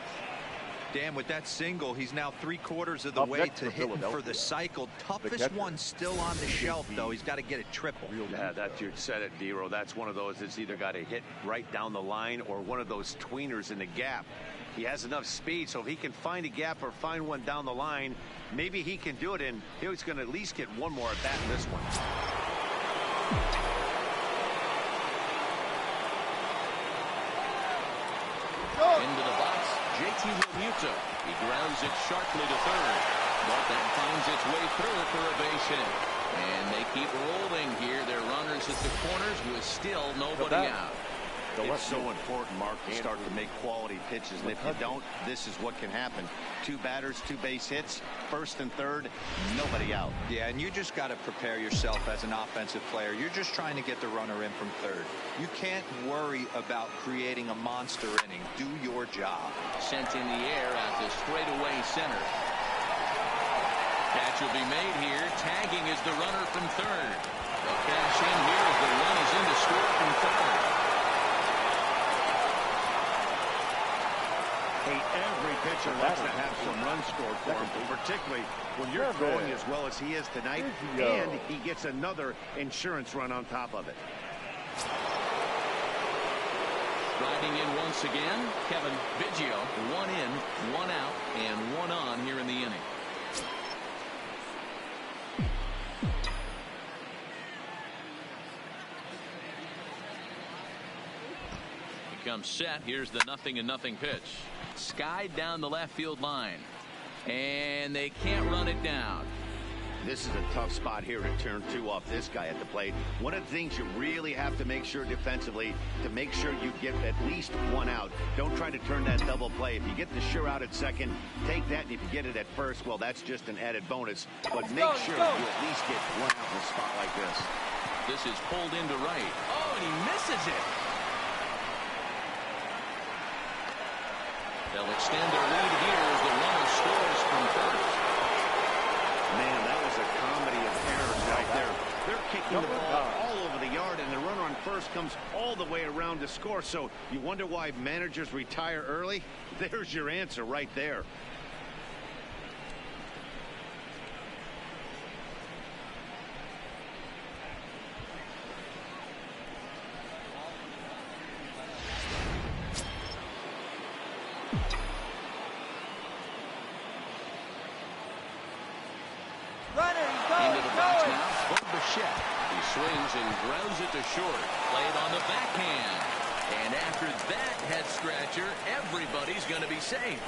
Dan, with that single, he's now 3/4 of the way to hitting for the cycle. Toughest one still on the shelf, though. He's got to get a triple. Yeah, that's you said it, Dero. That's one of those that's either got to hit right down the line or one of those tweeners in the gap. He has enough speed, so if he can find a gap or find one down the line, maybe he can do it, and he's going to at least get one more at bat in this one. Into the box, JT Realmuto. He grounds it sharply to third, but that finds its way through for a base hit. And they keep rolling here. Their runners at the corners with still nobody out. It's so important, Mark, to start to make quality pitches, and if you don't, this is what can happen. 2 batters, 2 base hits, first and third, nobody out. Yeah, and you just got to prepare yourself as an offensive player. You're just trying to get the runner in from third. You can't worry about creating a monster inning. Do your job. Sent in the air at the straightaway center. Catch will be made here. Tagging is the runner from third. They'll cash in here as the run is in to score from third. Every pitcher wants to have some runs scored for him, particularly when you're throwing as well as he is tonight, and he gets another insurance run on top of it. Riding in once again, Kevin Biggio. 1 in, 1 out, and 1 on here in the inning. He comes set. Here's the 0-0 pitch. Skied down the left field line. And they can't run it down. This is a tough spot here to turn 2 off this guy at the plate. One of the things you really have to make sure defensively, to make sure you get at least 1 out. Don't try to turn that double play. If you get the sure out at second, take that, and if you get it at first, well, that's just an added bonus. But make sure you at least get 1 out in a spot like this. This is pulled into right. Oh, and he misses it. They'll extend their lead here as the runner scores from first. Man, that was a comedy of errors right there. They're kicking the ball all over the yard, and the runner on first comes all the way around to score. So you wonder why managers retire early? There's your answer right there. He swings and grounds it to short. Played on the backhand. And after that head scratcher, everybody's going to be safe.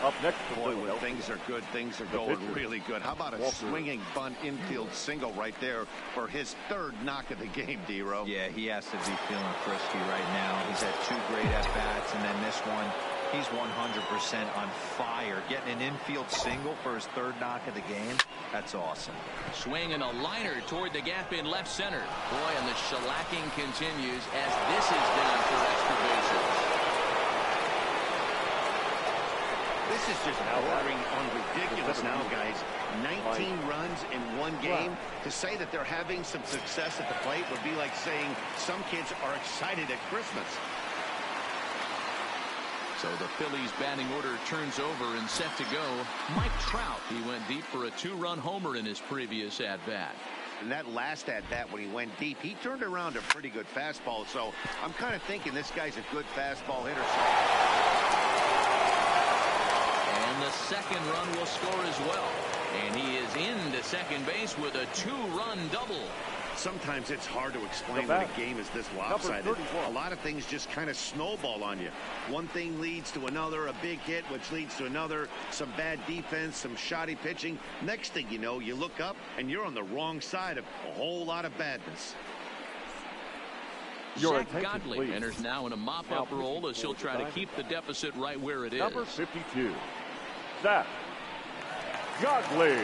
Up next, boy, when things are good, things are going really good. How about a swinging bunt infield single right there for his third knock of the game, D-Row? Yeah, he has to be feeling frisky right now. He's had 2 great at-bats, and then this one, he's 100% on fire. Getting an infield single for his third knock of the game, that's awesome. Swing and a liner toward the gap in left center. Boy, and the shellacking continues as this is down for extra bases. This is just bordering on ridiculous now, guys. 19 runs in one game. To say that they're having some success at the plate would be like saying some kids are excited at Christmas. So the Phillies batting order turns over and set to go. Mike Trout, he went deep for a 2-run homer in his previous at-bat. And that last at-bat when he went deep, he turned around a pretty good fastball. So I'm kind of thinking this guy's a good fastball hitter. And the second run will score as well. And he is into second base with a 2-run double. Sometimes it's hard to explain when a game is this lopsided. A lot of things just kind of snowball on you. One thing leads to another, a big hit, which leads to another, some bad defense, some shoddy pitching. Next thing you know, you look up and you're on the wrong side of a whole lot of badness. Zach Godley enters now in a mop-up role as he'll try to keep the deficit right where it is. Number 52, Zach Godley.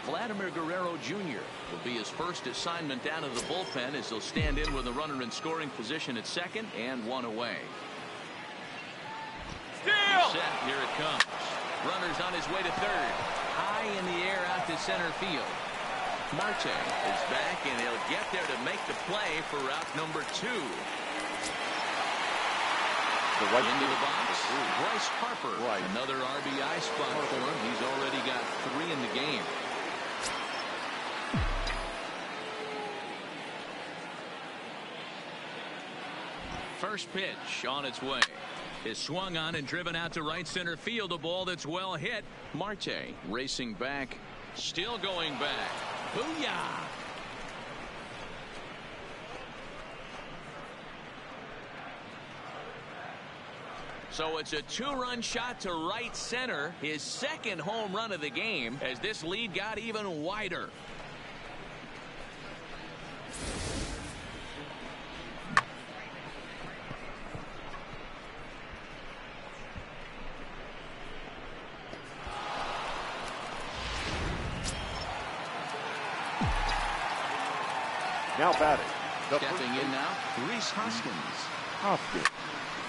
Vladimir Guerrero Jr. will be his first assignment down of the bullpen as he'll stand in with a runner in scoring position at second and 1 away. Set, here it comes. Runner's on his way to third. High in the air out to center field. Marte is back, and he'll get there to make the play for route number 2. Into the box, Bryce Harper. Another RBI spot for him. He's already got 3 in the game. First pitch on its way. Is swung on and driven out to right center field. A ball that's well hit. Marte racing back. Still going back. Booyah! So it's a 2-run shot to right center. His second home run of the game as this lead got even wider. Now batting. Stepping in now, Rhys Hoskins.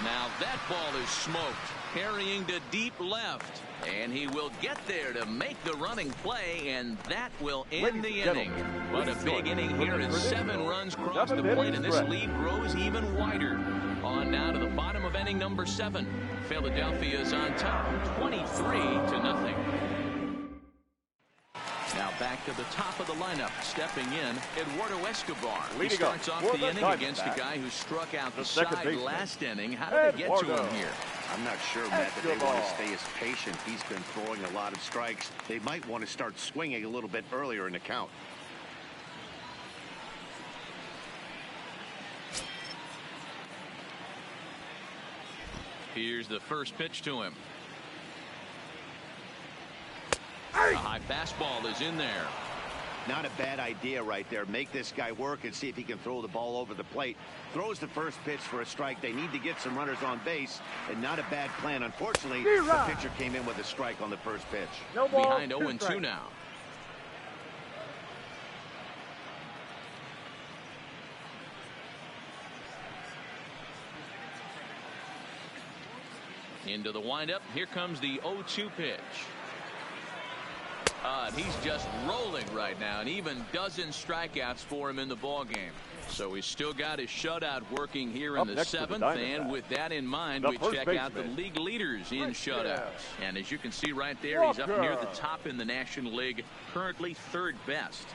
Now that ball is smoked, carrying to deep left, and he will get there to make the running play, and that will end the inning. But a big inning here as 7 runs cross the plate, and this lead grows even wider. On now to the bottom of inning number 7. Philadelphia is on top, 23-0. Now back to the top of the lineup, stepping in, Eduardo Escobar. He starts off the inning against a guy who struck out the side last inning. How did they get to him here? I'm not sure, Matt, that they want to stay as patient. He's been throwing a lot of strikes. They might want to start swinging a little bit earlier in the count. Here's the first pitch to him. A high fastball is in there. Not a bad idea right there. Make this guy work and see if he can throw the ball over the plate. Throws the first pitch for a strike. They need to get some runners on base, and not a bad plan. Unfortunately, the pitcher came in with a strike on the first pitch. Behind 0-2 now. Into the windup. Here comes the 0-2 pitch. And he's just rolling right now, and even dozen strikeouts for him in the ball game. So he's still got his shutout working here in the 7th, and with that in mind, we check out the league leaders in shutouts. And as you can see right there, he's up near the top in the National League, currently 3rd best.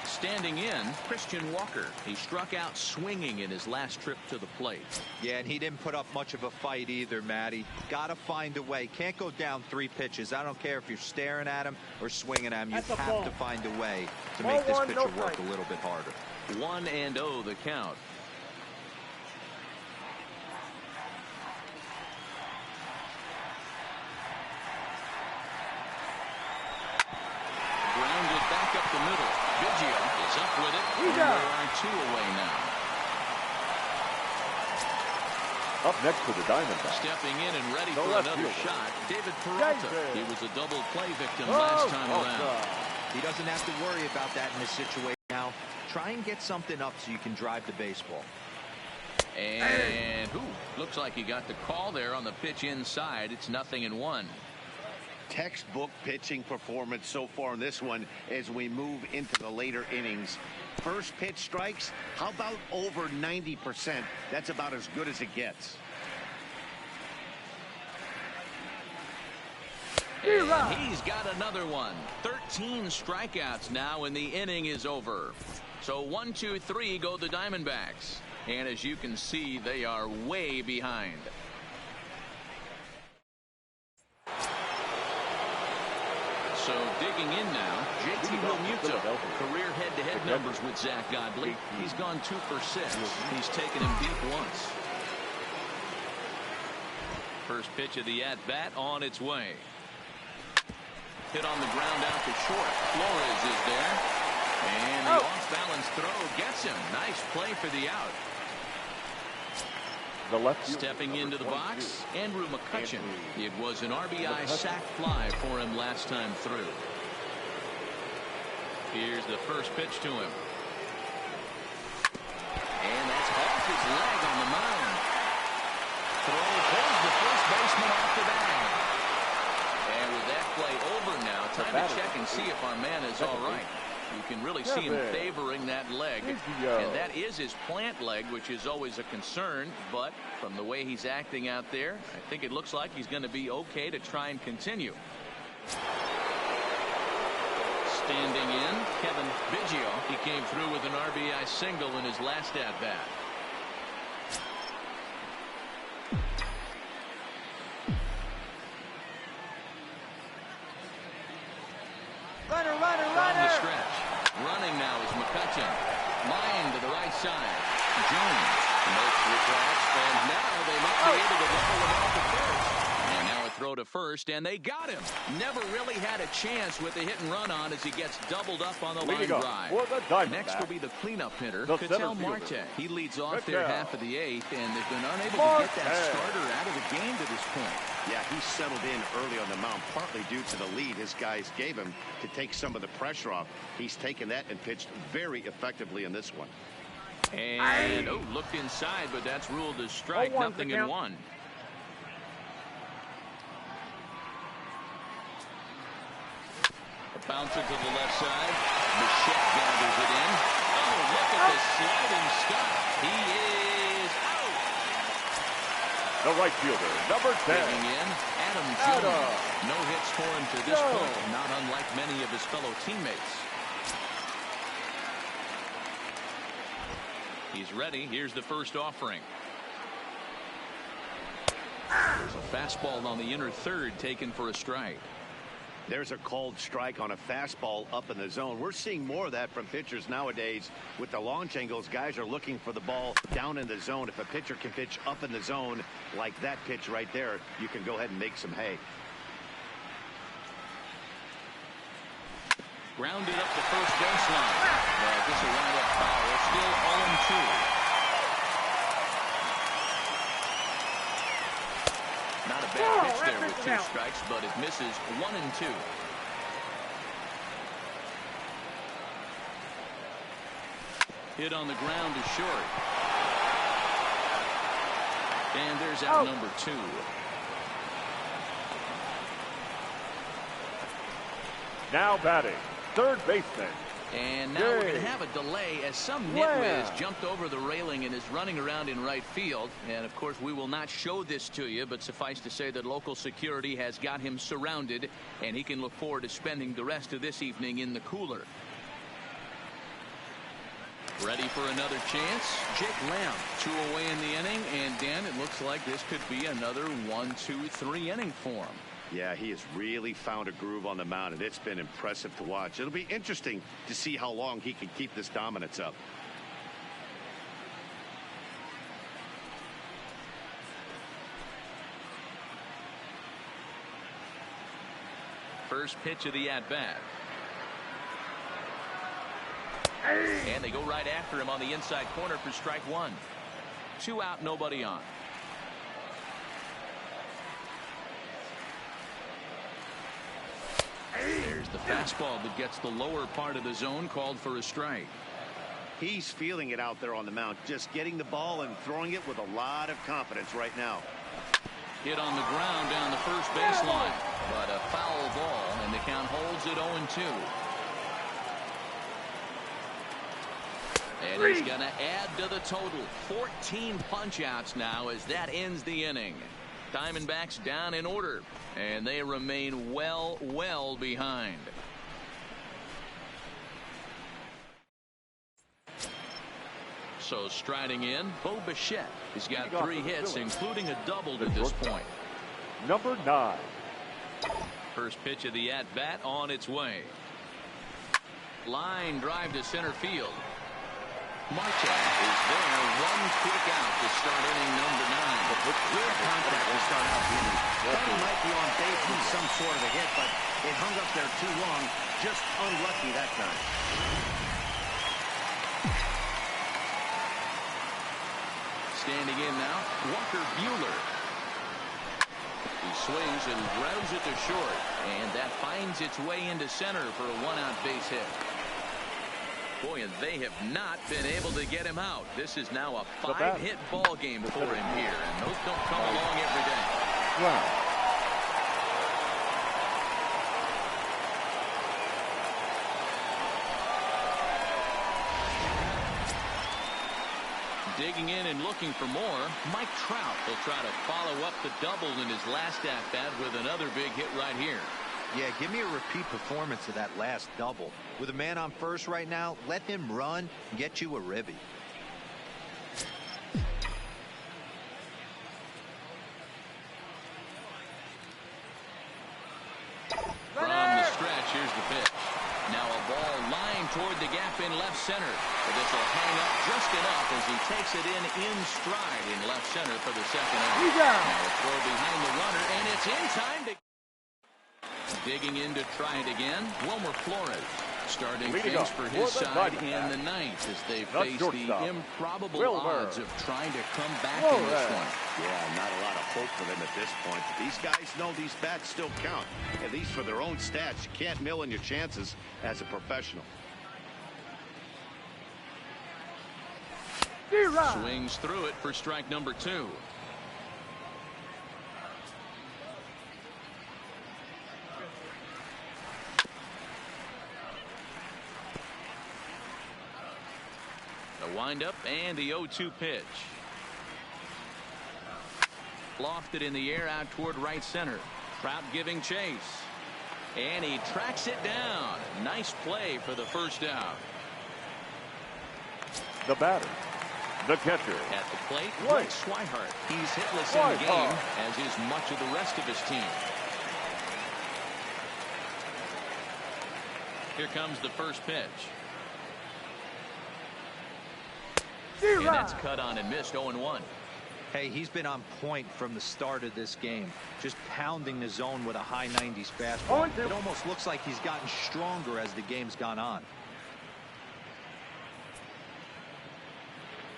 Standing in, Christian Walker. He struck out swinging in his last trip to the plate. Yeah, and he didn't put up much of a fight either, Matty. Got to find a way. Can't go down 3 pitches. I don't care if you're staring at him or swinging at him. You have to find a way to make this pitcher work a little bit harder. 1-0 the count. Grounded back up the middle. Biggio is up with it. And there are 2 away now. Up next to the Diamondbacks. Stepping in and ready for another shot, David Peralta. He was a double play victim last time around. He doesn't have to worry about that in this situation now. Try and get something up so you can drive the baseball. And looks like he got the call there on the pitch inside. It's 0-1. Textbook pitching performance so far in this one as we move into the later innings. First pitch strikes, how about over 90%? That's about as good as it gets. And he's got another one. 13 strikeouts now, and the inning is over. So 1, 2, 3 go the Diamondbacks. And as you can see, they are way behind. So digging in now, JT Realmuto. Career head-to-head numbers with Zach Godley. He's gone 2 for 6. He's taken him deep once. First pitch of the at-bat on its way. Hit on the ground out to short. Flores is there. And the off-balance throw gets him. Nice play for the out. The left stepping into the box, Andrew McCutchen. It was an RBI sac fly for him last time through. Here's the first pitch to him. And that's off his leg on the mound. Throw pulls the first baseman off the bag. And with that play over now, time to check and see if our man is all right. You can really see him favoring that leg, and that is his plant leg, which is always a concern. But from the way he's acting out there, I think it looks like he's going to be okay to try and continue. Standing in, Kevin Biggio. He came through with an RBI single in his last at-bat. From the stretch. Running now is McCutchen. Line to the right side. Jones makes the catch, and now they might be able to level him off at first. And now a throw to first, and they got him. Never really had a chance with the hit and run on as he gets doubled up on the line drive. Next will be the cleanup hitter, Ketel Marte. He leads off their half of the 8th, and they've been unable to get that starter out of the game to this point. Yeah, he settled in early on the mound, partly due to the lead his guys gave him to take some of the pressure off. He's taken that and pitched very effectively in this one. And looked inside, but that's ruled as strike. 0-1. A bouncer to the left side. Bichette gathers it in. Oh, look at the sliding stop. He is out. The right fielder, number 10. Digging in, Adam Jones. No hits for him to this point, not unlike many of his fellow teammates. He's ready. Here's the first offering. There's a fastball on the inner third taken for a strike. There's a called strike on a fastball up in the zone. We're seeing more of that from pitchers nowadays. With the launch angles, guys are looking for the ball down in the zone. If a pitcher can pitch up in the zone like that pitch right there, you can go ahead and make some hay. Grounded up the first baseline. This will wind up foul. Still 0-2. Not a bad pitch there with 2 strikes, but it misses 1-2. Hit on the ground is short. And there's out number 2. Now batting, third baseman. And now we're going to have a delay as some nitwit jumped over the railing and is running around in right field. And of course we will not show this to you, but suffice to say that local security has got him surrounded and he can look forward to spending the rest of this evening in the cooler. Ready for another chance. Jake Lamb, 2 away in the inning, and Dan, it looks like this could be another 1-2-3 inning for him. Yeah, he has really found a groove on the mound, and it's been impressive to watch. It'll be interesting to see how long he can keep this dominance up. First pitch of the at-bat. And they go right after him on the inside corner for strike 1. 2 out, nobody on. There's the fastball that gets the lower part of the zone, called for a strike. He's feeling it out there on the mound, just getting the ball and throwing it with a lot of confidence right now. Hit on the ground down the first baseline, but a foul ball, and the count holds at 0-2. And he's going to add to the total. 14 punch-outs now as that ends the inning. Diamondbacks down in order, and they remain well behind. So striding in, Bo Bichette. He's got 3 hits, including a double to this point. Number 9. First pitch of the at-bat on its way. Line drive to center field. Marte is there, 1 quick out to start inning number 9. With good contact to start out the inning. Thought he might be on base with some sort of a hit, but it hung up there too long. Just unlucky that time. Standing in now, Walker Buehler. He swings and grounds it to short, and that finds its way into center for a 1-out base hit. Boy, and they have not been able to get him out. This is now a 5-hit ball game for him here, and those don't come along every day. Wow. Digging in and looking for more, Mike Trout will try to follow up the double in his last at-bat with another big hit right here. Yeah, give me a repeat performance of that last double. With a man on first right now, let him run and get you a ribby. From the stretch, here's the pitch. Now a ball lined toward the gap in left center. But this will hang up just enough as he takes it in stride in left center for the second out. Now a throw behind the runner, and it's in time to... Digging in to try it again, Wilmer Flores. Starting things for his side in the ninth as they face the improbable odds of trying to come back in this one. Yeah, not a lot of hope for them at this point. These guys know these bats still count, at least for their own stats. You can't mill in your chances as a professional. Swings through it for strike number 2. The windup and the 0-2 pitch. Lofted in the air out toward right center. Trout giving chase. And he tracks it down. Nice play for the first out. The batter, the catcher. At the plate, Blake Swihart. He's hitless in the game, as is much of the rest of his team. Here comes the first pitch. And that's cut on and missed. 0-1. Hey, he's been on point from the start of this game, just pounding the zone with a high 90s fastball. It almost looks like he's gotten stronger as the game's gone on.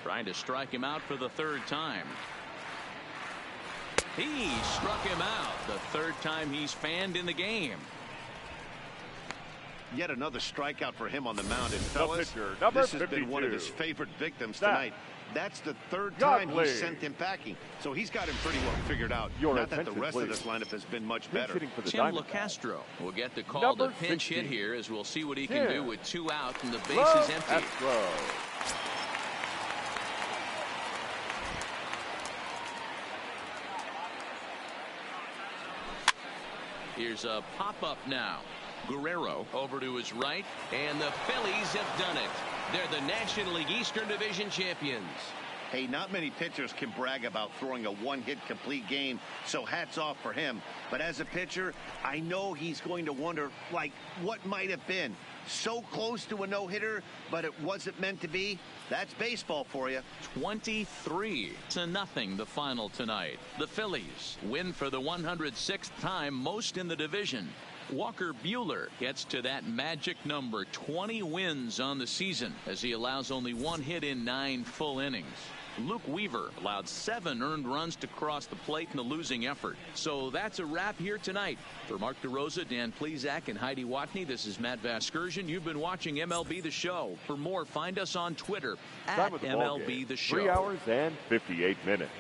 Trying to strike him out for the 3rd time. He struck him out the 3rd time he's fanned in the game. Yet another strikeout for him on the mound. And fellas, pitcher, this has been one of his favorite victims tonight. That's the third God time he bless. sent him packing. So he's got him pretty well figured out. Your Not that the attention, rest please. of this lineup has been much Pinch better. hitting for the Tim Diamondbacks. LaCastro will get the call Number to pinch 60. hit here, as we'll see what he can do with 2 out and the base Love is empty. Astro. Here's a pop-up now. Guerrero over to his right, and the Phillies have done it. They're the National League Eastern Division champions. Hey, not many pitchers can brag about throwing a one-hit complete game, so hats off for him. But as a pitcher, I know he's going to wonder, like, what might have been. So close to a no-hitter, but it wasn't meant to be. That's baseball for you. 23-0 the final tonight. The Phillies win for the 106th time, most in the division. Walker Buehler gets to that magic number, 20 wins on the season, as he allows only 1 hit in 9 full innings. Luke Weaver allowed 7 earned runs to cross the plate in the losing effort. So that's a wrap here tonight. For Mark DeRosa, Dan Plesac, and Heidi Watney, this is Matt Vasgersian. You've been watching MLB The Show. For more, find us on Twitter at Time of the ball MLB game, The Show. 3 hours and 58 minutes.